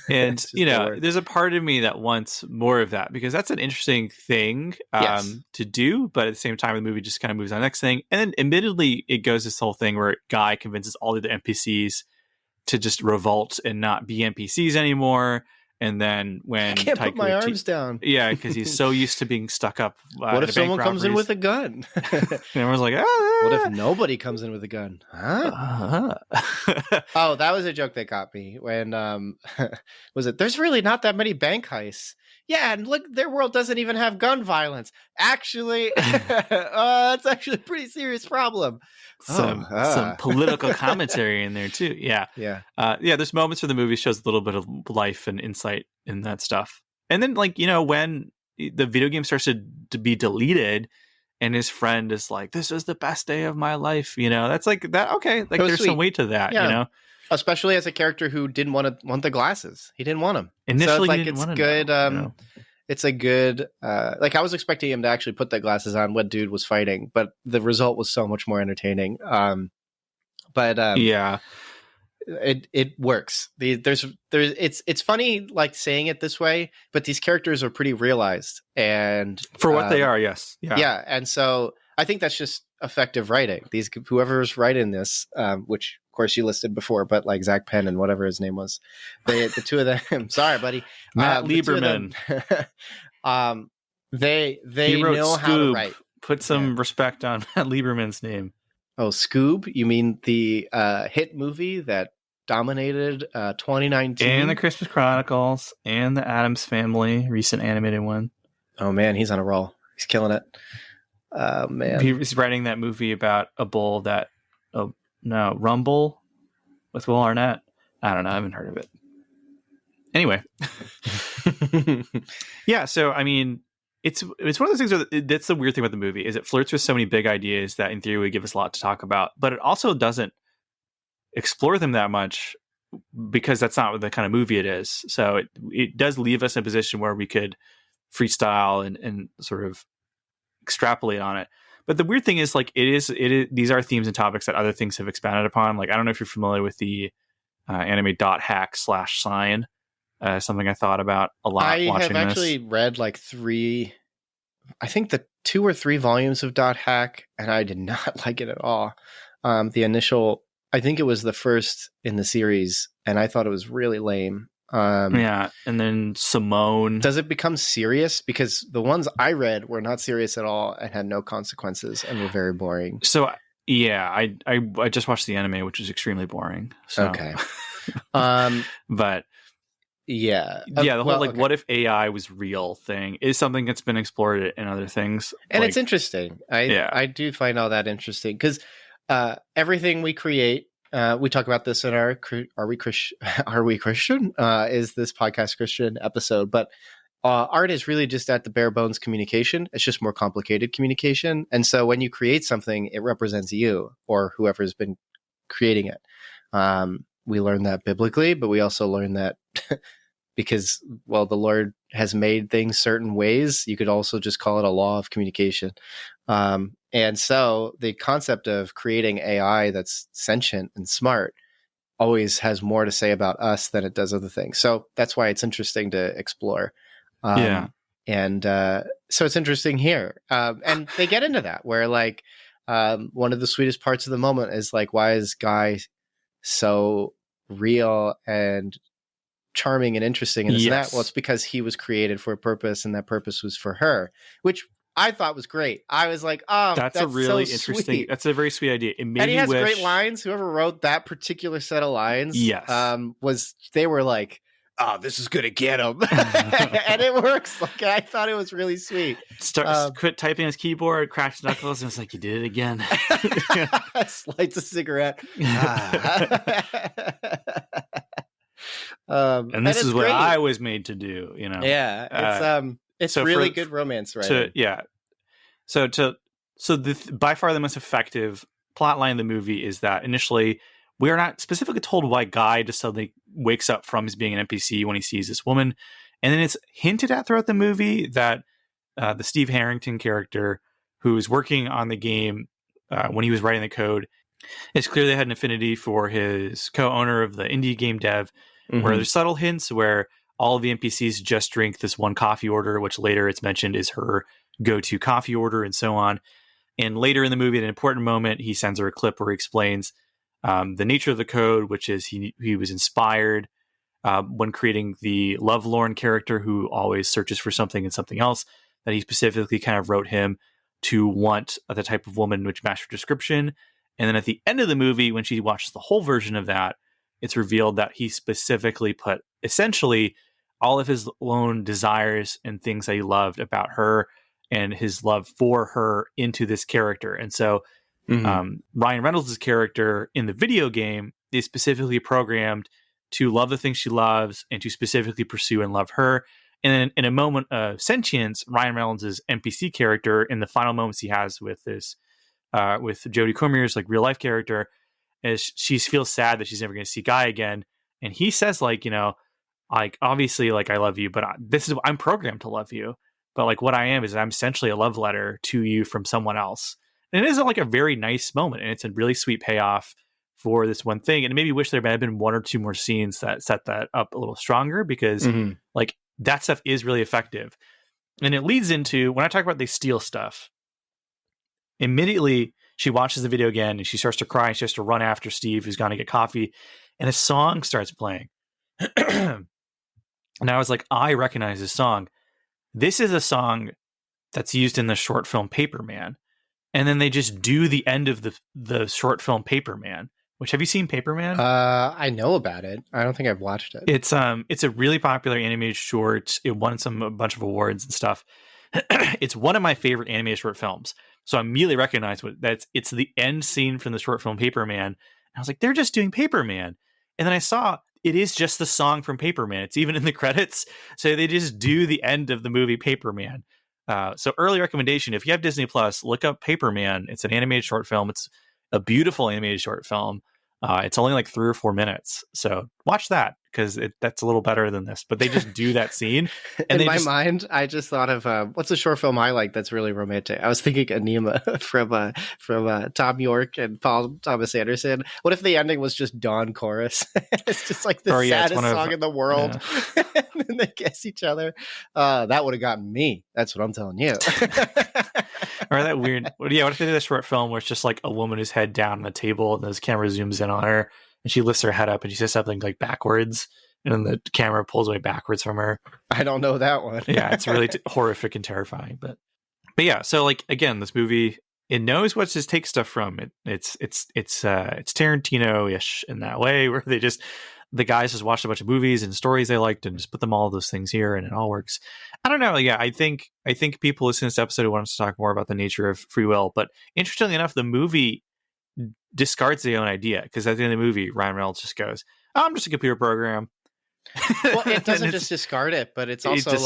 And, there's a part of me that wants more of that, because that's an interesting thing to do. But at the same time, the movie just kind of moves on to the next thing. And then admittedly, it goes this whole thing where Guy convinces all the NPCs to just revolt and not be NPCs anymore. And then when I can't put my arms down. Yeah, because he's so used to being stuck up. What if someone comes in with a gun? And everyone's like, ah. What if nobody comes in with a gun? Huh? Oh, that was a joke that got me when was it? There's really not that many bank heists. Yeah, and look, their world doesn't even have gun violence. Actually, that's actually a pretty serious problem. Some political commentary in there too. Yeah. There's moments where the movie shows a little bit of life and insight in that stuff. And then, when the video game starts to be deleted, and his friend is like, "This is the best day of my life," that's that. Okay, there's sweet. some weight to that. Especially as a character who didn't want the glasses. He didn't want them. Initially, so he didn't want good. know. It's a good. I was expecting him to actually put the glasses on when dude was fighting, but the result was so much more entertaining. It works. It's funny saying it this way, but these characters are pretty realized, and for what they are, yes, yeah, and so I think that's just effective writing. Whoever's writing this, which of course you listed before, but Zach Penn and whatever his name was, the two of them. Sorry, buddy, Matt Lieberman. They know how to write. Put some respect on Matt Lieberman's name. Oh, Scoob? You mean the hit movie that dominated 2019? And the Christmas Chronicles and the Addams Family, recent animated one. Oh, man, he's on a roll. He's killing it. Man. He was writing that movie about a bull that... Rumble with Will Arnett. I don't know. I haven't heard of it. Anyway. Yeah, so, I mean... It's one of those things that's the weird thing about the movie is it flirts with so many big ideas that in theory would give us a lot to talk about, but it also doesn't explore them that much because that's not the kind of movie it is. So it does leave us in a position where we could freestyle and sort of extrapolate on it. But the weird thing is like it is these are themes and topics that other things have expanded upon. Like I don't know if you're familiar with the anime .hack/sign. Something I thought about a lot watching this. I have actually read like 3, I think the 2 or 3 volumes of .hack, and I did not like it at all. The initial, I think it was the first in the series, and I thought it was really lame. Yeah, and then Simone. Does it become serious? Because the ones I read were not serious at all and had no consequences and were very boring. So yeah, I just watched the anime, which is extremely boring. So. Okay. But yeah, the whole what if AI was real thing is something that's been explored in other things, and it's interesting. I do find all that interesting because everything we create, we talk about this in our Are We Christian? Is this podcast Christian episode? But art is really just at the bare bones communication. It's just more complicated communication, and so when you create something, it represents you or whoever's been creating it. We learn that biblically, but we also learn that because, well, the Lord has made things certain ways. You could also just call it a law of communication. And so the concept of creating AI that's sentient and smart always has more to say about us than it does other things. So that's why it's interesting to explore. And so it's interesting here. And they get into that where like one of the sweetest parts of the moment is like, why is Guy so real and charming and interesting and that? Well, it's because he was created for a purpose and that purpose was for her, which I thought was great. I was like, oh, that's a really so interesting sweet. That's a very sweet idea. And he has great lines. Whoever wrote that particular set of lines they were like, oh, this is gonna get him. And it works. Like I thought it was really sweet. Quit typing his keyboard, cracked knuckles, and it's like, you did it again. Lights a cigarette. And this is what great. I was made to do, you know. Yeah, it's so really good romance writing. By far the most effective plot line of the movie is that initially we are not specifically told why Guy just suddenly wakes up from his being an NPC when he sees this woman, and then it's hinted at throughout the movie that the Steve Harrington character who is working on the game when he was writing the code is clearly had an affinity for his co-owner of the indie game dev. Where there's subtle hints where all of the NPCs just drink this one coffee order, which later it's mentioned is her go-to coffee order and so on. And later in the movie, at an important moment, he sends her a clip where he explains the nature of the code, which is he was inspired when creating the lovelorn character who always searches for something and something else, that he specifically kind of wrote him to want the type of woman which matched her description. And then at the end of the movie, when she watches the whole version of that, it's revealed that he specifically put essentially all of his own desires and things that he loved about her and his love for her into this character. And so Ryan Reynolds' character in the video game is specifically programmed to love the things she loves and to specifically pursue and love her. And then in a moment of sentience, Ryan Reynolds' NPC character in the final moments he has with this, with Jodie Comer's like real life character, as she feels sad that she's never going to see Guy again. And he says like, you know, like, obviously like I love you, but I'm programmed to love you. But like what I am is I'm essentially a love letter to you from someone else. And it is like a very nice moment. And it's a really sweet payoff for this one thing. And maybe wish there might have been 1 or 2 more scenes that set that up a little stronger because like that stuff is really effective. And it leads into, when I talk about they steal stuff, immediately she watches the video again and she starts to cry and she has to run after Steve, who's gone to get coffee, and a song starts playing. And I was like, I recognize this song. This is a song that's used in the short film Paperman. And then they just do the end of the short film Paperman. Which, have you seen Paperman? I know about it. I don't think I've watched it. It's a really popular animated short. It won a bunch of awards and stuff. It's one of my favorite animated short films. So I immediately recognized it's the end scene from the short film Paperman. And I was like, they're just doing Paperman. And then I saw it is just the song from Paperman. It's even in the credits. So they just do the end of the movie Paperman. So early recommendation, if you have Disney Plus, look up Paperman. It's an animated short film. It's a beautiful animated short film. It's only like 3 or 4 minutes. So watch that because that's a little better than this. But they just do that scene. And in my mind, I just thought of what's a short film I like that's really romantic? I was thinking Anima from Tom York and Paul Thomas Anderson. What if the ending was just Dawn Chorus? It's just like the saddest song in the world. Yeah. And then they kiss each other. That would have gotten me. That's what I'm telling you. Or that weird, what if they did a short film where it's just like a woman who's head down on the table and this camera zooms in on her and she lifts her head up and she says something like backwards and then the camera pulls away backwards from her. I don't know that one. Yeah, it's really horrific and terrifying. But yeah, so like again, this movie, it knows what to take stuff from. It's Tarantino-ish in that way where the guys just watched a bunch of movies and stories they liked and just put them all those things here and it all works. I don't know. Yeah, I think people listening to this episode want us to talk more about the nature of free will. But interestingly enough, the movie discards their own idea because at the end of the movie, Ryan Reynolds just goes, "Oh, I'm just a computer program." Well, it doesn't just discard it, but it's also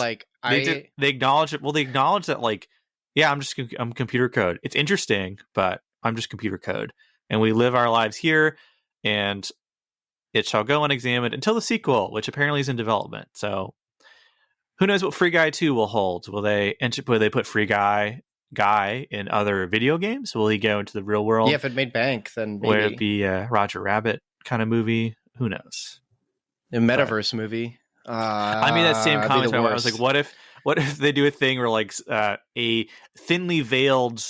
they acknowledge it. Well, they acknowledge that like, yeah, I'm computer code. It's interesting, but I'm just computer code, and we live our lives here, and it shall go unexamined until the sequel, which apparently is in development. So who knows what Free Guy 2 will hold? Will they put Free Guy in other video games? Will he go into the real world? Yeah, if it made bank, then maybe. Will it be a Roger Rabbit kind of movie? Who knows? A metaverse movie. I mean, that same comment. I was like, what if they do a thing where like a thinly veiled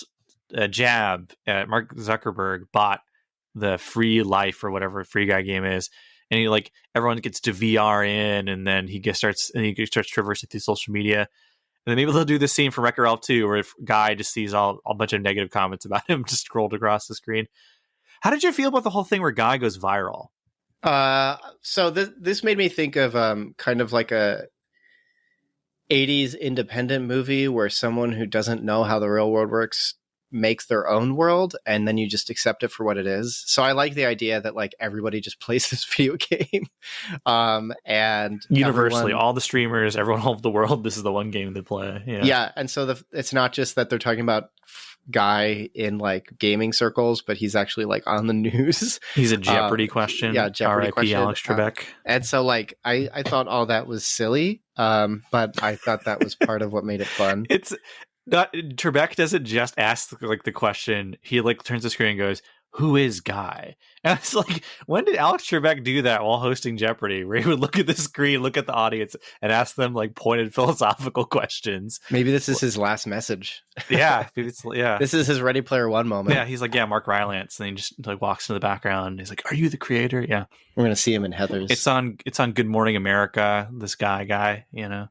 jab at Mark Zuckerberg bought the Free Life or whatever Free Guy game is, and he like everyone gets to VR in, and then he starts traversing through social media, and then maybe they'll do the scene from Wreck-It Ralph 2 where if Guy just sees a bunch of negative comments about him just scrolled across the screen. How did you feel about the whole thing where Guy goes viral? So this made me think of kind of like a 80s independent movie where someone who doesn't know how the real world works makes their own world and then you just accept it for what it is. So I like the idea that like everybody just plays this video game. And universally all the streamers, everyone all over the world, this is the one game they play. Yeah. And so it's not just that they're talking about Guy in like gaming circles, but he's actually like on the news. He's a Jeopardy question. Yeah, Jeopardy R.I.P. question. Alex Trebek. And so like I thought all that was silly, but I thought that was part of what made it fun. It's not, Trebek doesn't just ask like the question. He like turns the screen and goes, "Who is Guy?" And it's like, when did Alex Trebek do that while hosting Jeopardy? Where he would look at the screen, look at the audience, and ask them like pointed philosophical questions. Maybe this is his last message. Yeah, This is his Ready Player One moment. Yeah, he's like, "Yeah, Mark Rylance," and then he just like walks into the background. He's like, "Are you the creator?" Yeah, we're gonna see him in Heathers. It's on Good Morning America. This guy, you know.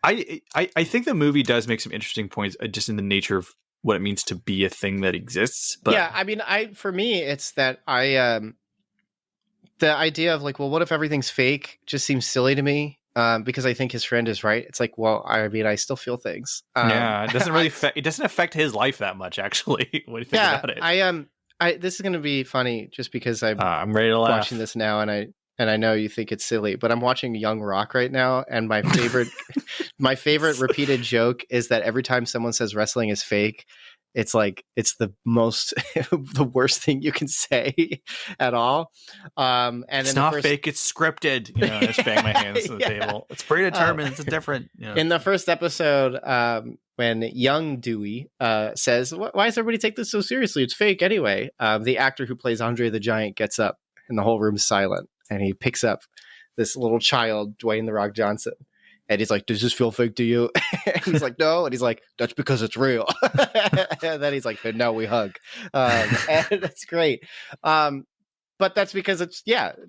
I think the movie does make some interesting points just in the nature of what it means to be a thing that exists. But yeah, I mean, for me, it's that the idea of like, well, what if everything's fake just seems silly to me. Because I think his friend is right. It's like, well, I mean, I still feel things. It doesn't really it doesn't affect his life that much, actually. When you think about it. This is going to be funny just because I'm ready to laugh. Watching this now, and I know you think it's silly, but I'm watching Young Rock right now, and my favorite repeated joke is that every time someone says wrestling is fake, it's like it's the most the worst thing you can say at all. And it's not fake; it's scripted. You know, I just bang my hands on the table. It's predetermined. It's different. You know. In the first episode, when young Dewey says, "Why does everybody take this so seriously? It's fake anyway." The actor who plays Andre the Giant gets up, and the whole room's silent. And he picks up this little child, Dwayne "The Rock" Johnson. And he's like, "Does this feel fake to you?" And he's like, "No." And he's like, "That's because it's real." And then he's like, "No, we hug." And that's great. But that's because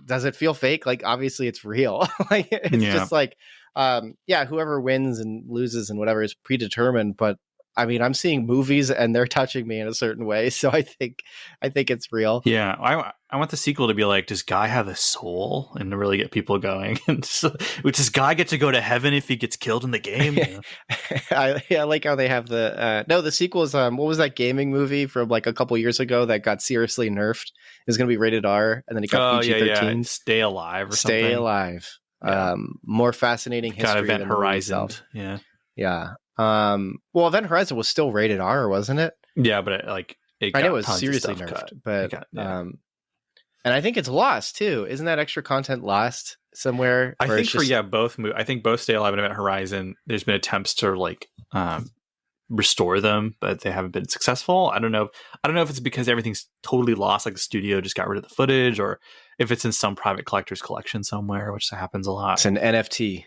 does it feel fake? Like, obviously it's real. Like, it's just like, whoever wins and loses and whatever is predetermined. But I mean, I'm seeing movies and they're touching me in a certain way, so I think it's real. Yeah, I want the sequel to be like, does Guy have a soul, and to really get people going? And does Guy get to go to heaven if he gets killed in the game? You know? I like how they have the sequel is what was that gaming movie from like a couple years ago that got seriously nerfed? It was going to be rated R, and then it got PG-13. Yeah. Stay Alive or Stay something. Alive. Yeah. More fascinating history. Got Event than Horizon. Yeah. Yeah. Well, Event Horizon was still rated R, wasn't it? Yeah, but I know it was seriously nerfed, but and I think it's lost too. Isn't that extra content lost somewhere? I think both. I think both Stay Alive and Event Horizon. There's been attempts to like restore them, but they haven't been successful. I don't know if it's because everything's totally lost, like the studio just got rid of the footage, or if it's in some private collector's collection somewhere, which happens a lot. It's an NFT.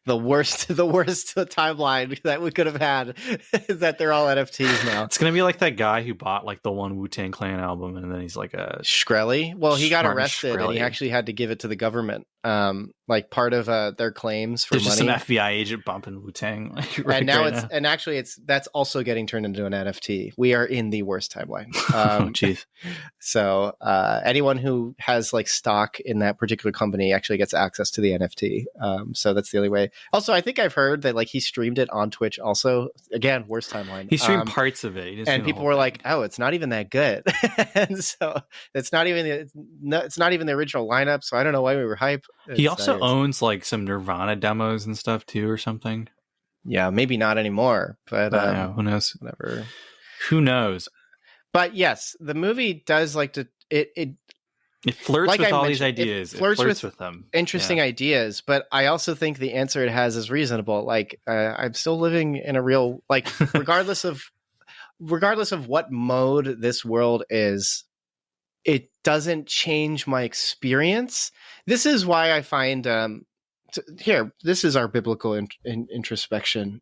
the worst timeline that we could have had is that they're all NFTs now. It's gonna be like that guy who bought like the one Wu-Tang Clan album, and then he's like a Shkreli. Well, he got Martin arrested Shkreli. and he actually had to give it to the government, like part of their claims for There's money. just some FBI agent bumping Wu-Tang. Like, and now that's also getting turned into an NFT. We are in the worst timeline. Oh, jeez. So anyone who has like stock in that particular company actually gets access to the NFT. So that's the only way. Also, I think I've heard that like he streamed it on Twitch. Also, again, worst timeline. He streamed parts of it, and people were like, "Oh, it's not even that good." And so it's not even the original lineup. So I don't know why we were hype. He also owns like some Nirvana demos and stuff too, or something. Yeah, maybe not anymore, but who knows? Whatever. Who knows? But yes, the movie does like to it flirts like with I all these mentioned, ideas. It flirts with them. Interesting ideas, but I also think the answer it has is reasonable. Like I'm still living in a real like regardless of what mode this world is, it doesn't change my experience. This is why I find this is our biblical introspection.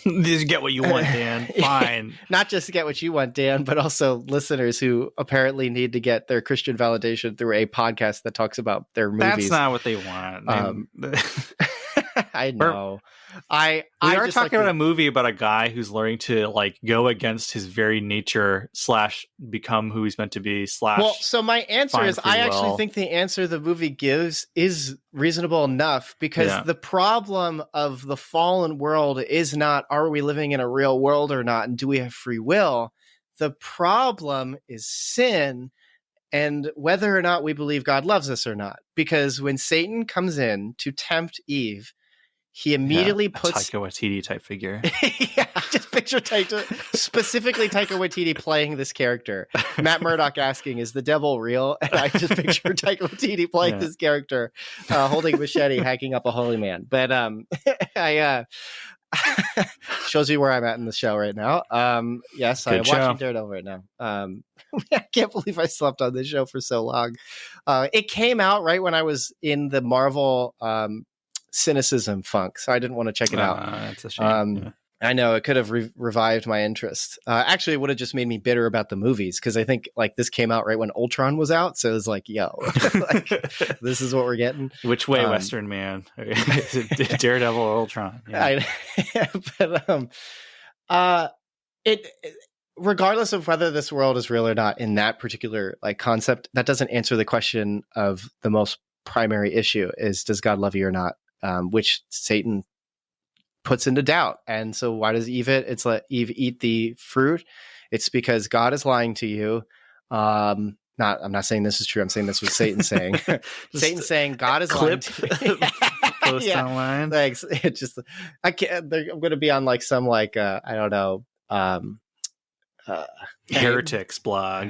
Just get what you want, Dan. Fine. Not just get what you want, Dan, but also listeners who apparently need to get their Christian validation through a podcast that talks about their movies. That's not what they want. I know. We are talking about a movie about a guy who's learning to like go against his very nature / become who he's meant to be / Well, so my answer is I actually think the answer the movie gives is reasonable enough because the problem of the fallen world is not are we living in a real world or not, and do we have free will? The problem is sin and whether or not we believe God loves us or not. Because when Satan comes in to tempt Eve, he immediately puts Taika Waititi type figure. Yeah, just picture specifically Taika Waititi playing this character. Matt Murdock asking, "Is the devil real?" And I just picture Taika Waititi playing this character, holding a machete, hacking up a holy man. But shows you where I'm at in the show right now. Yes, I'm watching Daredevil right now. I can't believe I slept on this show for so long. It came out right when I was in the Marvel cynicism funk, so I didn't want to check it out. That's a shame. I know it could have revived my interest. Actually, it would have just made me bitter about the movies because I think like this came out right when Ultron was out, so it was like, yo, like, this is what we're getting. Which way, Western man? Daredevil or Ultron? Yeah. It regardless of whether this world is real or not, in that particular like concept, that doesn't answer the question of the most primary issue: is does God love you or not? Which Satan puts into doubt. And so why does Eve it? It's like Eve eat the fruit. It's because God is lying to you. I'm not saying this is true. I'm saying this was Satan saying. Satan saying God is lying to you. Post online. Thanks. It's just I can't. I'm going to be on like some like I don't know. Heretics blog.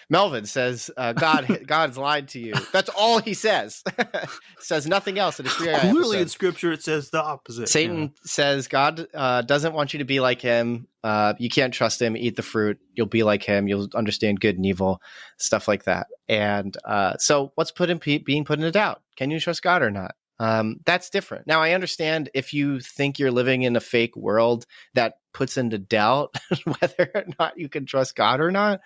Melvin says God's lied to you. That's all he says. Says nothing else in his 3 Clearly in scripture it says the opposite. Satan says God doesn't want you to be like him. You can't trust him. Eat the fruit. You'll be like him. You'll understand good and evil, stuff like that. And so what's being put into doubt? Can you trust God or not? That's different. Now, I understand if you think you're living in a fake world that puts into doubt whether or not you can trust God or not.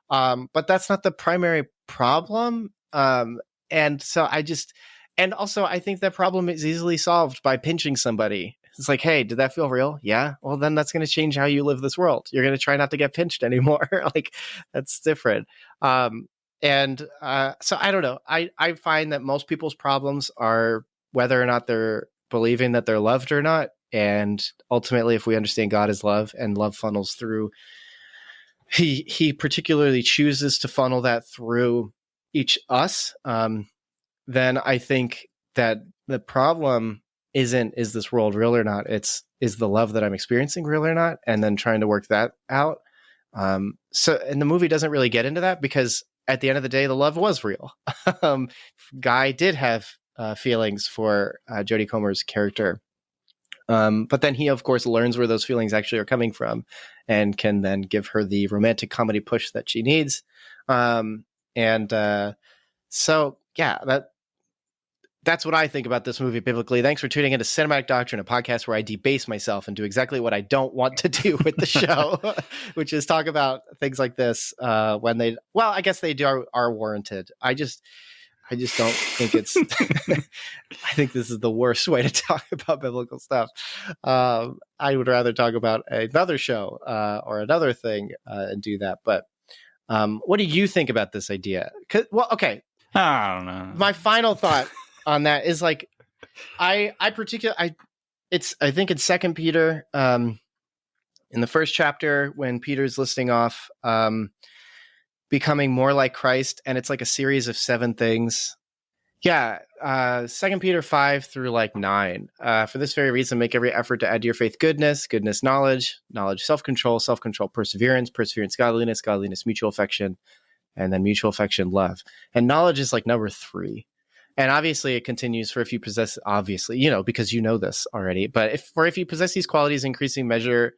But that's not the primary problem. And so And also, I think that problem is easily solved by pinching somebody. It's like, hey, did that feel real? Yeah. Well, then that's going to change how you live this world. You're going to try not to get pinched anymore. Like, that's different. So I don't know. I find that most people's problems are whether or not they're believing that they're loved or not. And ultimately, if we understand God as love and love funnels through, he particularly chooses to funnel that through each us, then I think that the problem isn't, is this world real or not? It's, is the love that I'm experiencing real or not? And then trying to work that out. And the movie doesn't really get into that because at the end of the day, the love was real. Guy did have feelings for Jodie Comer's character. But then he, of course, learns where those feelings actually are coming from and can then give her the romantic comedy push that she needs. So, yeah, that's what I think about this movie biblically. Thanks for tuning into Cinematic Doctrine, a podcast where I debase myself and do exactly what I don't want to do with the show, which is talk about things like this when they, well, I guess they are warranted. I just don't think it's, I think this is the worst way to talk about biblical stuff. I would rather talk about another show or another thing and do that. But what do you think about this idea? Well, okay. I don't know. My final thought on that is like, I think it's 2 Peter in the first chapter when Peter's listing off becoming more like Christ, and it's like a series of 7 things. Yeah, 2 Peter 5 through like 9. For this very reason, make every effort to add to your faith goodness, knowledge, self-control, perseverance, godliness, mutual affection, and then mutual affection, love. And knowledge is like number 3. And obviously it continues, for if you possess, obviously, because you know this already, but if you possess these qualities in increasing measure,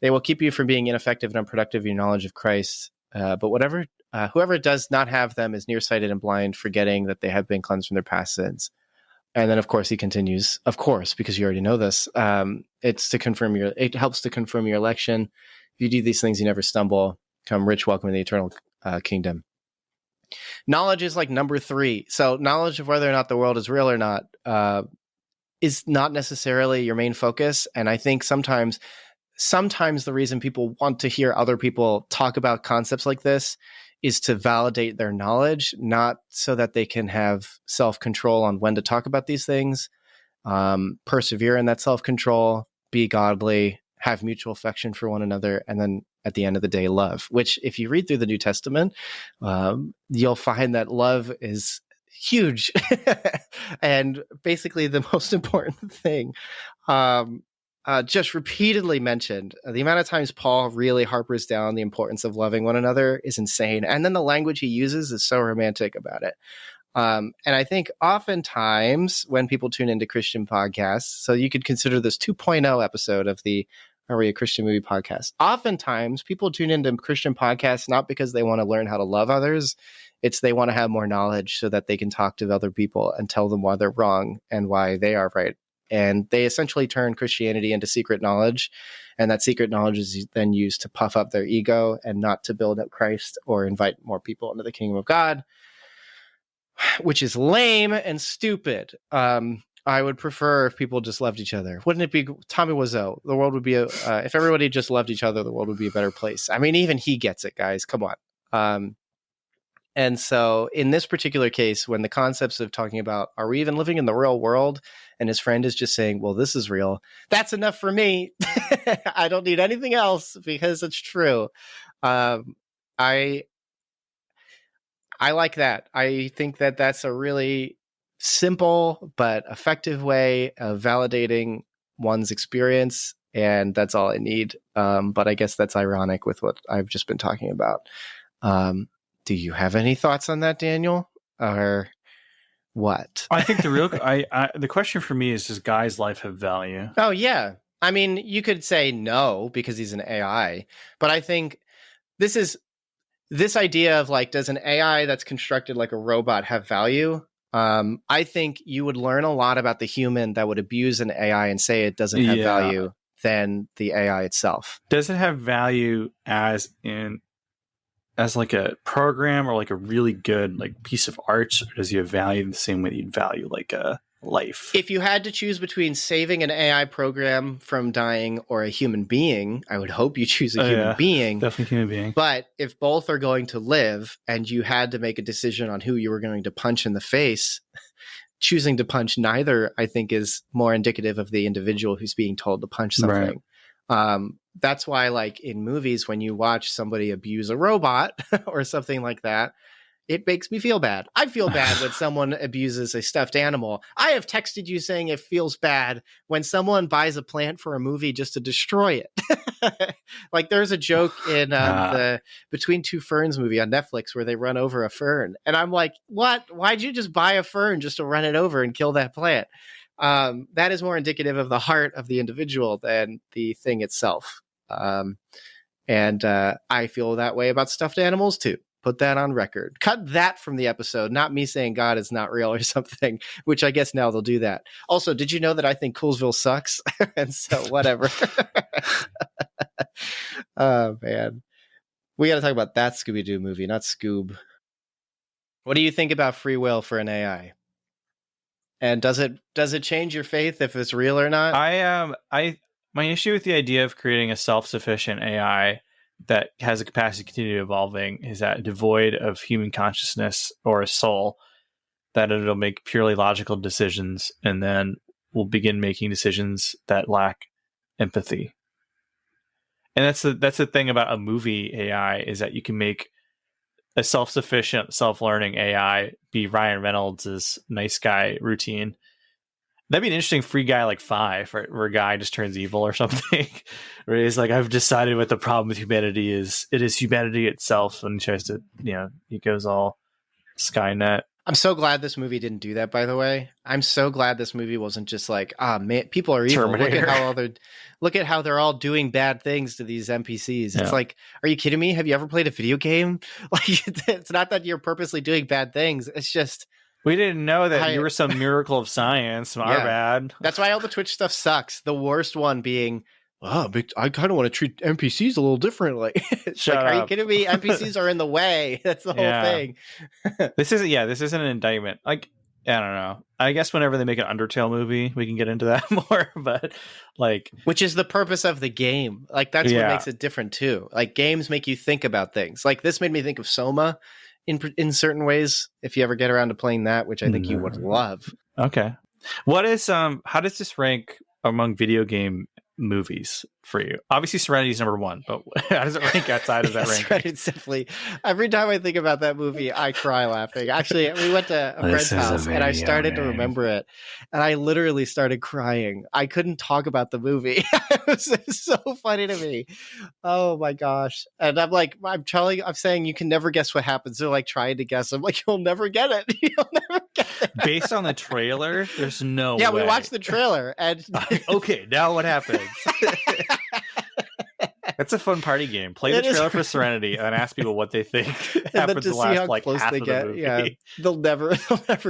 they will keep you from being ineffective and unproductive in your knowledge of Christ. But whoever does not have them is nearsighted and blind, forgetting that they have been cleansed from their past sins. And then, of course, he continues, of course, because you already know this, it helps to confirm your election. If you do these things, you never stumble, come rich, welcome in the eternal kingdom. Knowledge is like number 3. So knowledge of whether or not the world is real or not is not necessarily your main focus. And I think sometimes the reason people want to hear other people talk about concepts like this is to validate their knowledge, not so that they can have self-control on when to talk about these things, persevere in that self-control, be godly, have mutual affection for one another, and then at the end of the day, love, which if you read through the New Testament, you'll find that love is huge and basically the most important thing. Just repeatedly mentioned. The amount of times Paul really harpers down the importance of loving one another is insane. And then the language he uses is so romantic about it. And I think oftentimes when people tune into Christian podcasts, so you could consider this 2.0 episode of the Are We a Christian Movie podcast? Oftentimes people tune into Christian podcasts not because they want to learn how to love others. It's they want to have more knowledge so that they can talk to other people and tell them why they're wrong and why they are right. And they essentially turn Christianity into secret knowledge. And that secret knowledge is then used to puff up their ego and not to build up Christ or invite more people into the kingdom of God, which is lame and stupid. I would prefer if people just loved each other. Wouldn't it be Tommy Wiseau? The world would be if everybody just loved each other, the world would be a better place. I mean, even he gets it, guys. Come on. And so in this particular case, when the concepts of talking about, are we even living in the real world? And his friend is just saying, well, this is real. That's enough for me. I don't need anything else because it's true. I like that. I think that that's a really simple but effective way of validating one's experience. And that's all I need. But I guess that's ironic with what I've just been talking about. Do you have any thoughts on that, Daniel? Or what? I think the question for me is, does Guy's life have value? Oh, yeah. I mean, you could say no because he's an AI. But I think this idea of like, does an AI that's constructed like a robot have value? I think you would learn a lot about the human that would abuse an AI and say it doesn't have value than the AI itself. Does it have value as in as like a program or like a really good like piece of art, or does he value the same way that you'd value like a life? If you had to choose between saving an AI program from dying or a human being, I would hope you choose a human being. Definitely human being. But if both are going to live and you had to make a decision on who you were going to punch in the face, choosing to punch neither, I think, is more indicative of the individual who's being told to punch something. Right. That's why, like in movies, when you watch somebody abuse a robot or something like that, it makes me feel bad. I feel bad when someone abuses a stuffed animal. I have texted you saying it feels bad when someone buys a plant for a movie just to destroy it. Like there's a joke in the Between Two Ferns movie on Netflix where they run over a fern. And I'm like, what? Why'd you just buy a fern just to run it over and kill that plant? That is more indicative of the heart of the individual than the thing itself. And I feel that way about stuffed animals too. Put that on record. Cut that from the episode, not me saying God is not real or something, which I guess now they'll do that. Also, did you know that I think Coolsville sucks? And so whatever. Oh, man. We got to talk about that Scooby-Doo movie, not Scoob. What do you think about free will for an AI? And does it change your faith if it's real or not? My issue with the idea of creating a self-sufficient AI that has a capacity to continue evolving is that devoid of human consciousness or a soul, that it'll make purely logical decisions and then will begin making decisions that lack empathy. And that's the thing about a movie AI, is that you can make a self-sufficient, self-learning AI be Ryan Reynolds' nice guy routine. That'd be an interesting Free Guy like 5, right, where a guy just turns evil or something. Where he's like, I've decided what the problem with humanity is. It is humanity itself. And he tries to, he goes all Skynet. I'm so glad this movie didn't do that, by the way. I'm so glad this movie wasn't just like, man, people are evil. Look at how they're all doing bad things to these NPCs. It's like, are you kidding me? Have you ever played a video game? Like, it's not that you're purposely doing bad things. It's just, we didn't know that you were some miracle of science. Our bad. That's why all the Twitch stuff sucks. The worst one being, I kind of want to treat NPCs a little differently. It's like, are you kidding me? NPCs are in the way. That's the whole thing. This isn't an indictment. Like, I don't know. I guess whenever they make an Undertale movie, we can get into that more. But like, which is the purpose of the game. Like, that's what makes it different too. Like, games make you think about things. Like, this made me think of Soma in certain ways. If you ever get around to playing that, which I think you would love. Okay. What is how does this rank among video game movies for you? Obviously Serenity is number 1, but how does it rank outside of that ranking? Serenity's definitely, every time I think about that movie I cry laughing. Actually, we went to a friend's house and I started to remember it and I literally started crying. I couldn't talk about the movie. It was so funny to me. Oh my gosh. And I'm like, I'm saying you can never guess what happens. They're like trying to guess. I'm like, you'll never get it. You'll never get it. Based on the trailer, there's no way. We watched the trailer and okay, now what happens? That's a fun party game. Play the trailer for Serenity and ask people what they think happens the last like half of the movie. Yeah, they'll never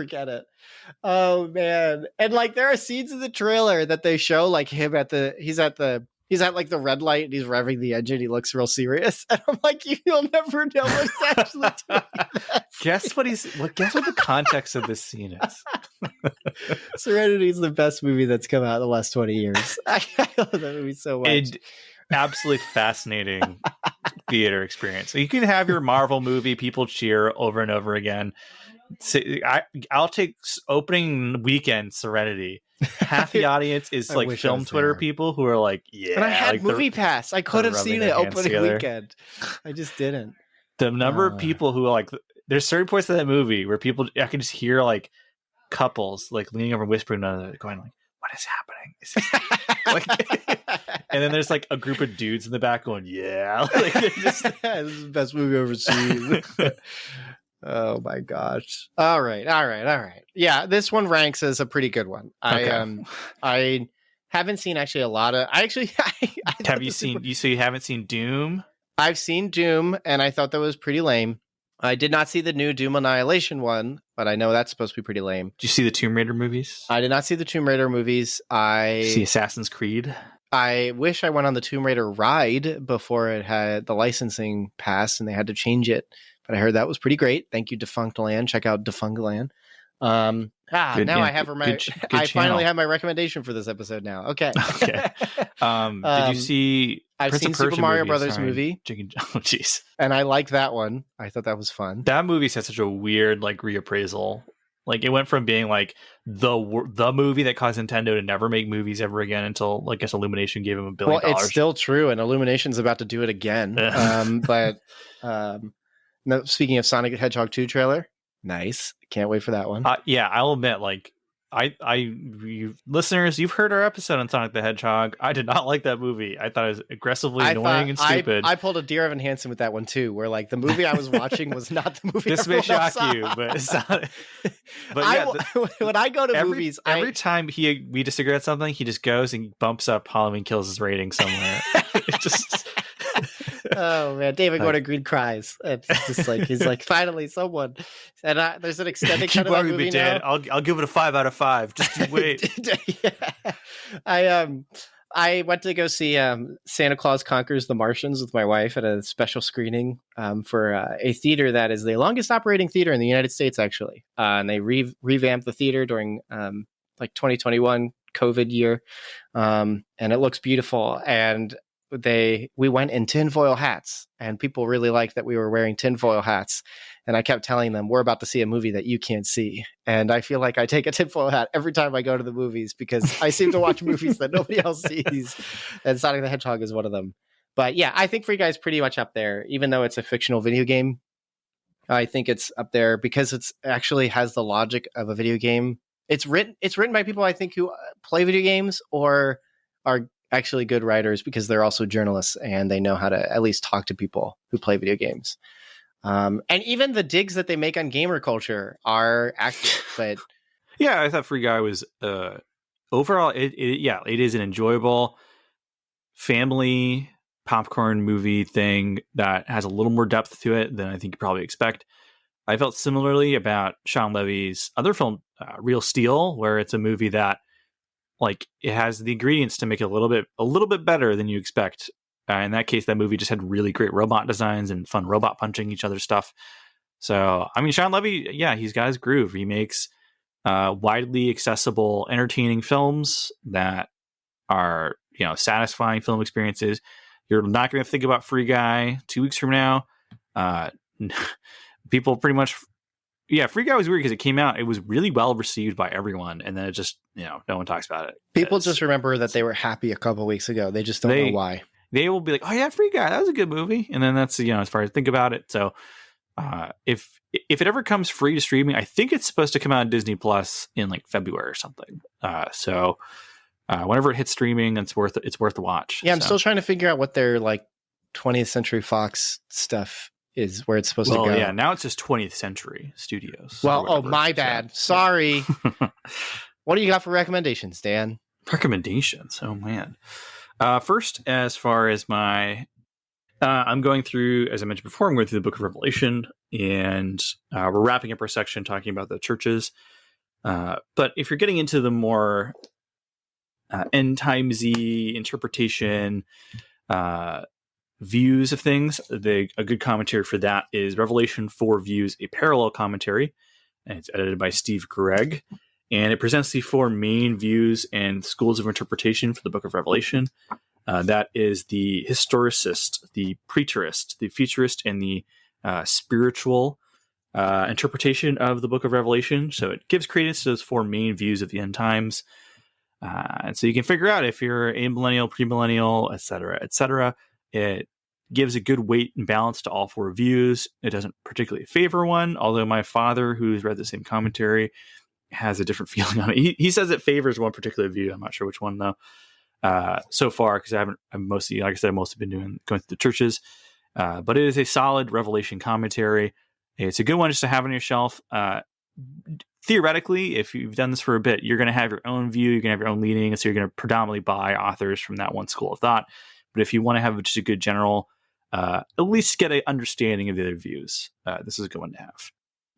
get it. Oh man. And like there are scenes in the trailer that they show like him he's at like the red light and he's revving the engine. He looks real serious. And I'm like, you'll never know what's actually doing that. Guess what the context of this scene is. Serenity is the best movie that's come out in the last 20 years. I love that movie so much. Absolutely fascinating theater experience. So you can have your Marvel movie, people cheer over and over again. I'll take opening weekend Serenity. Half the audience is like film Twitter people who are like, yeah. And I had like Movie Pass. I could have seen it opening weekend. I just didn't. The number of people who are like, there's certain points of that movie where people, I can just hear like couples like leaning over and whispering to another, going like, what is happening? Is this like, and then there's like a group of dudes in the back going, yeah. Like, this is the best movie I've ever seen. Oh my gosh. All right. Yeah, this one ranks as a pretty good one. Okay. I haven't seen actually a lot of have you seen you haven't seen Doom? I've seen Doom and I thought that was pretty lame. I did not see the new Doom Annihilation one, but I know that's supposed to be pretty lame. Did you see the Tomb Raider movies? I did not see the Tomb Raider movies. See Assassin's Creed? I wish I went on the Tomb Raider ride before it had the licensing passed and they had to change it. But I heard that was pretty great. Thank you, Defunct Land. Check out Defunct Land. Good, now yeah, I have good I channel. finally have my recommendation for this episode now. Okay. Okay. Did you see? I've Prince of seen Super Persia Mario movie Brothers starring movie, Oh, jeez. and I like that one. I thought that was fun. That movie had such a weird like reappraisal. Like it went from being like the movie that caused Nintendo to never make movies ever again until I guess Illumination gave him $1 billion. Well, it's still true, and Illumination's about to do it again. No, speaking of Sonic the Hedgehog 2 trailer, nice. Can't wait for that one. Yeah, I'll admit, like listeners, you've heard our episode on Sonic the Hedgehog. I did not like that movie. I thought it was aggressively annoying and stupid. I pulled a Deer Evan Hansen with that one too, where like the movie I was watching was not the movie. This may shock you, but it's not. But yeah, when I go to movies, every time we disagree on something, he just goes and bumps up Halloween Kills' rating somewhere. It just. Oh man, David Gordon Green cries. It's just like he's like, finally someone. And there's an extended cut of that movie now. I'll give it a 5 out of 5. Just you wait. Yeah. I went to go see Santa Claus Conquers the Martians with my wife at a special screening for a theater that is the longest operating theater in the United States, actually. And they revamped the theater during like 2021 COVID year, and it looks beautiful. And we went in tinfoil hats, and people really liked that we were wearing tinfoil hats. And I kept telling them, we're about to see a movie that you can't see. And I feel like I take a tinfoil hat every time I go to the movies because I seem to watch movies that nobody else sees. And Sonic the Hedgehog is one of them. But yeah, I think Free Guy is pretty much up there, even though it's a fictional video game. I think it's up there because it's actually has the logic of a video game. It's written by people I think who play video games or are actually good writers because they're also journalists and they know how to at least talk to people who play video games. And even the digs that they make on gamer culture are accurate. But yeah, I thought Free Guy was overall it is an enjoyable family popcorn movie thing that has a little more depth to it than I think you probably expect. I felt similarly about Sean Levy's other film, Real Steel, where it's a movie that like it has the ingredients to make it a little bit better than you expect. In that case, that movie just had really great robot designs and fun robot punching each other stuff. So, I mean, Sean Levy, yeah, he's got his groove. He makes widely accessible, entertaining films that are, satisfying film experiences. You're not going to think about Free Guy 2 weeks from now. People pretty much... Yeah, Free Guy was weird because it came out. It was really well received by everyone, and then it just, no one talks about it. People just remember that they were happy a couple weeks ago. They just don't know why. They will be like, "Oh yeah, Free Guy, that was a good movie," and then that's as far as I think about it. So, if it ever comes free to streaming, I think it's supposed to come out on Disney Plus in like February or something. So, whenever it hits streaming, it's worth the watch. Yeah, I'm still trying to figure out what their like 20th Century Fox stuff is, where it's supposed to go. Yeah, now it's just 20th Century Studios. Well, my bad. Sorry. What do you got for recommendations, Dan? Recommendations? Oh man. First, as far as my, I'm going through, as I mentioned before, I'm going through the Book of Revelation, and we're wrapping up our section talking about the churches. But if you're getting into the more end timesy interpretation, views of things, a good commentary for that is Revelation 4 Views, a parallel commentary, and it's edited by Steve Gregg, and it presents the 4 main views and schools of interpretation for the Book of Revelation. That is the historicist, the preterist, the futurist, and the spiritual interpretation of the Book of Revelation. So it gives credence to those 4 main views of the end times. And so you can figure out if you're amillennial, premillennial, etc. It gives a good weight and balance to all 4 views. It doesn't particularly favor one, although my father, who's read the same commentary, has a different feeling on it. He says it favors one particular view. I'm not sure which one though. So far, because I've mostly, like I said, I've mostly been going through the churches. But it is a solid Revelation commentary. It's a good one just to have on your shelf. Theoretically, if you've done this for a bit, you're going to have your own view. You're going to have your own leaning, and so you're going to predominantly buy authors from that one school of thought. But if you want to have just a good general, at least get an understanding of the other views, this is a good one to have.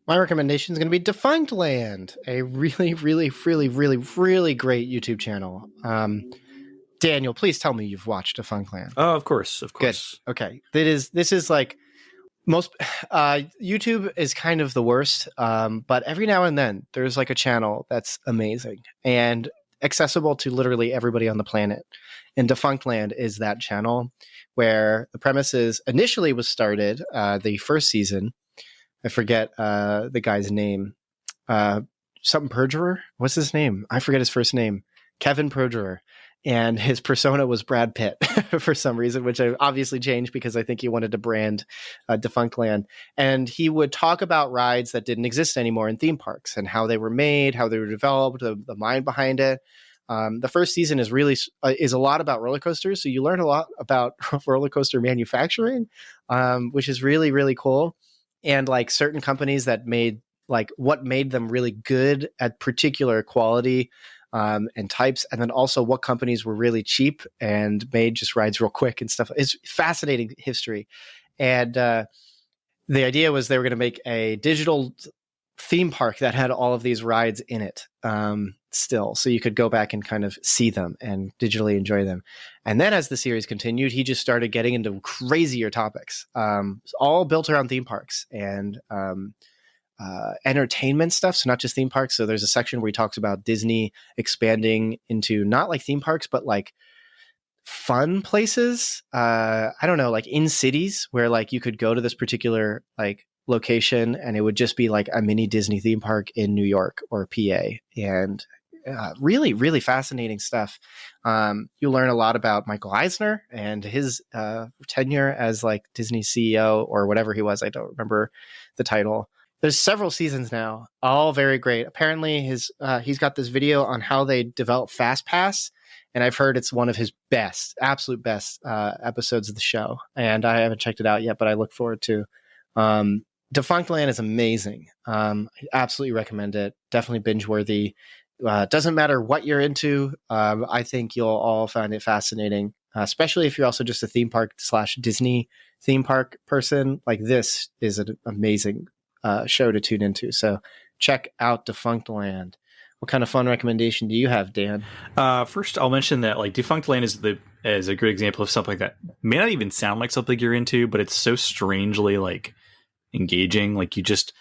My recommendation is going to be Defunct Land, a really, really, really, really, really great YouTube channel. Daniel, please tell me you've watched Defunctland. Oh, of course. Good. Okay. This is like most YouTube is kind of the worst, but every now and then there's like a channel that's amazing and accessible to literally everybody on the planet. And Defunctland is that channel where the premise is initially was started the first season. I forget the guy's name. Something Perjurer? What's his name? I forget his first name. Kevin Perjurer. And his persona was Brad Pitt for some reason, which I obviously changed because I think he wanted to brand Defunctland. And he would talk about rides that didn't exist anymore in theme parks and how they were made, how they were developed, the mind behind it. The first season is really is a lot about roller coasters. So you learn a lot about roller coaster manufacturing, which is really, really cool. And like certain companies that made like what made them really good at particular quality and types, and then also what companies were really cheap and made just rides real quick and stuff. It's fascinating history. And the idea was they were going to make a digital theme park that had all of these rides in it still. So you could go back and kind of see them and digitally enjoy them. And then as the series continued, he just started getting into crazier topics, all built around theme parks and entertainment stuff. So not just theme parks. So there's a section where he talks about Disney expanding into not like theme parks, but like fun places. I don't know, like in cities where like you could go to this particular like location and it would just be like a mini Disney theme park in New York or PA. And really, really fascinating stuff. You learn a lot about Michael Eisner and his tenure as like Disney CEO or whatever he was. I don't remember the title. There's several seasons now, all very great. Apparently he's got this video on how they develop FastPass, and I've heard it's one of his best, absolute best episodes of the show. And I haven't checked it out yet, but I look forward to. Defunctland is amazing. I absolutely recommend it. Definitely binge worthy. Doesn't matter what you're into. I think you'll all find it fascinating, especially if you're also just a theme park / Disney theme park person. Like this is an amazing show to tune into. So check out Defunctland. What kind of fun recommendation do you have, Dan? First, I'll mention that like Defunctland is a good example of something that may not even sound like something you're into, but it's so strangely like engaging. Like you just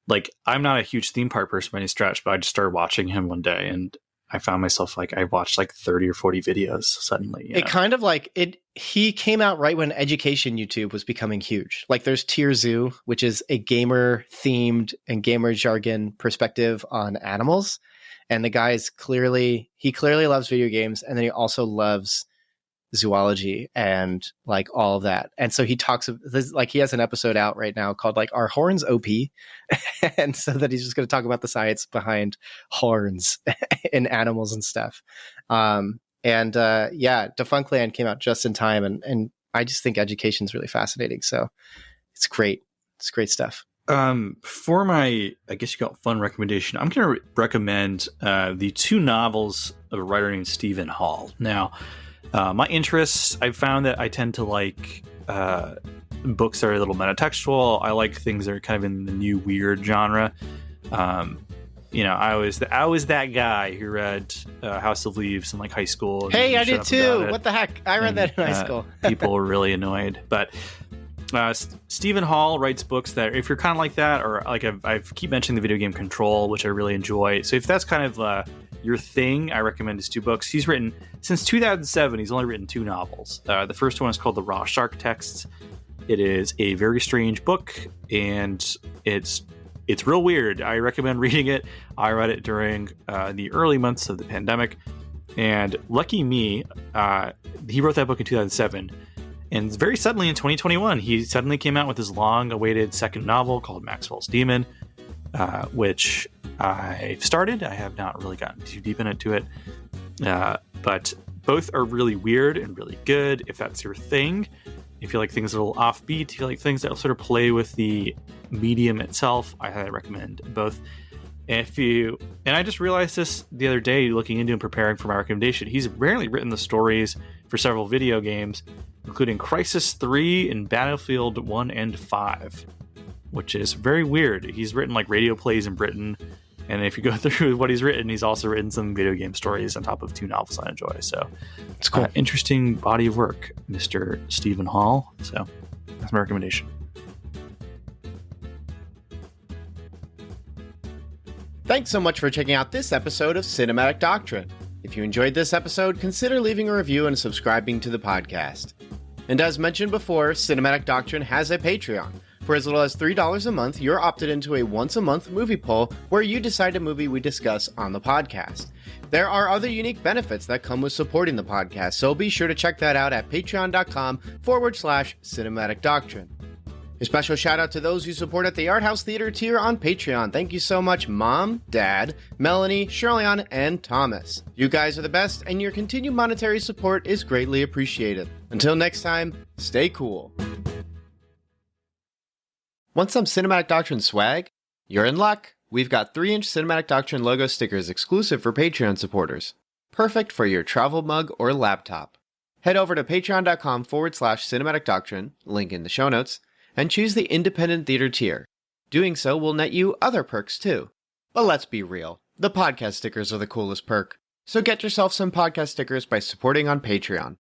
like, I'm not a huge theme park person by any stretch, but I just started watching him one day and I found myself like I watched like 30 or 40 videos suddenly. It kind of like he came out right when education YouTube was becoming huge. Like there's Tier Zoo, which is a gamer themed and gamer jargon perspective on animals. And the guy's clearly loves video games. And then he also loves zoology and like all of that. And so he talks like he has an episode out right now called like Are Horns OP? And so that he's just going to talk about the science behind horns in animals and stuff. Defunctland came out just in time, and I just think education is really fascinating. So it's great. It's great stuff. For my, I guess you call it fun recommendation, I'm going to recommend the 2 novels of a writer named Stephen Hall. Now, my interests, I've found that I tend to like books that are a little metatextual. I like things that are kind of in the new weird genre. I was that guy who read House of Leaves in like high school. Hey, I did too. What the heck? I read that in high school. People were really annoyed. But Stephen Hall writes books that, if you're kind of like that, or like I keep mentioning the video game Control, which I really enjoy. So if that's kind of your thing, I recommend his 2 books. He's written, since 2007, he's only written 2 novels. The first one is called The Raw Shark Texts. It is a very strange book, and it's real weird. I recommend reading it. I read it during the early months of the pandemic, and lucky me, he wrote that book in 2007. And very suddenly in 2021, he suddenly came out with his long-awaited second novel called Maxwell's Demon, which I've started. I have not really gotten too deep into it, but both are really weird and really good. If that's your thing, if you like things that are a little offbeat, if you like things that sort of play with the medium itself, I highly recommend both. And I just realized this the other day, looking into and preparing for my recommendation. He's rarely written the stories for several video games, including Crysis 3 and Battlefield 1 and 5, which is very weird. He's written like radio plays in Britain And if you go through what he's written, he's also written some video game stories on top of 2 novels I enjoy. So It's cool. Interesting body of work, Mr. Stephen Hall. So that's my recommendation. Thanks so much for checking out this episode of Cinematic Doctrine. If you enjoyed this episode, consider leaving a review and subscribing to the podcast. And as mentioned before, Cinematic Doctrine has a Patreon. For as little as $3 a month, you're opted into a once-a-month movie poll where you decide a movie we discuss on the podcast. There are other unique benefits that come with supporting the podcast, so be sure to check that out at patreon.com/cinematic doctrine. A special shout out to those who support at the Art House Theater tier on Patreon. Thank you so much, Mom, Dad, Melanie, Shirleyan, and Thomas. You guys are the best, and your continued monetary support is greatly appreciated. Until next time, stay cool. Want some Cinematic Doctrine swag? You're in luck. We've got 3-inch Cinematic Doctrine logo stickers exclusive for Patreon supporters. Perfect for your travel mug or laptop. Head over to patreon.com/cinematic doctrine, link in the show notes, and choose the independent theater tier. Doing so will net you other perks too. But let's be real, the podcast stickers are the coolest perk. So get yourself some podcast stickers by supporting on Patreon.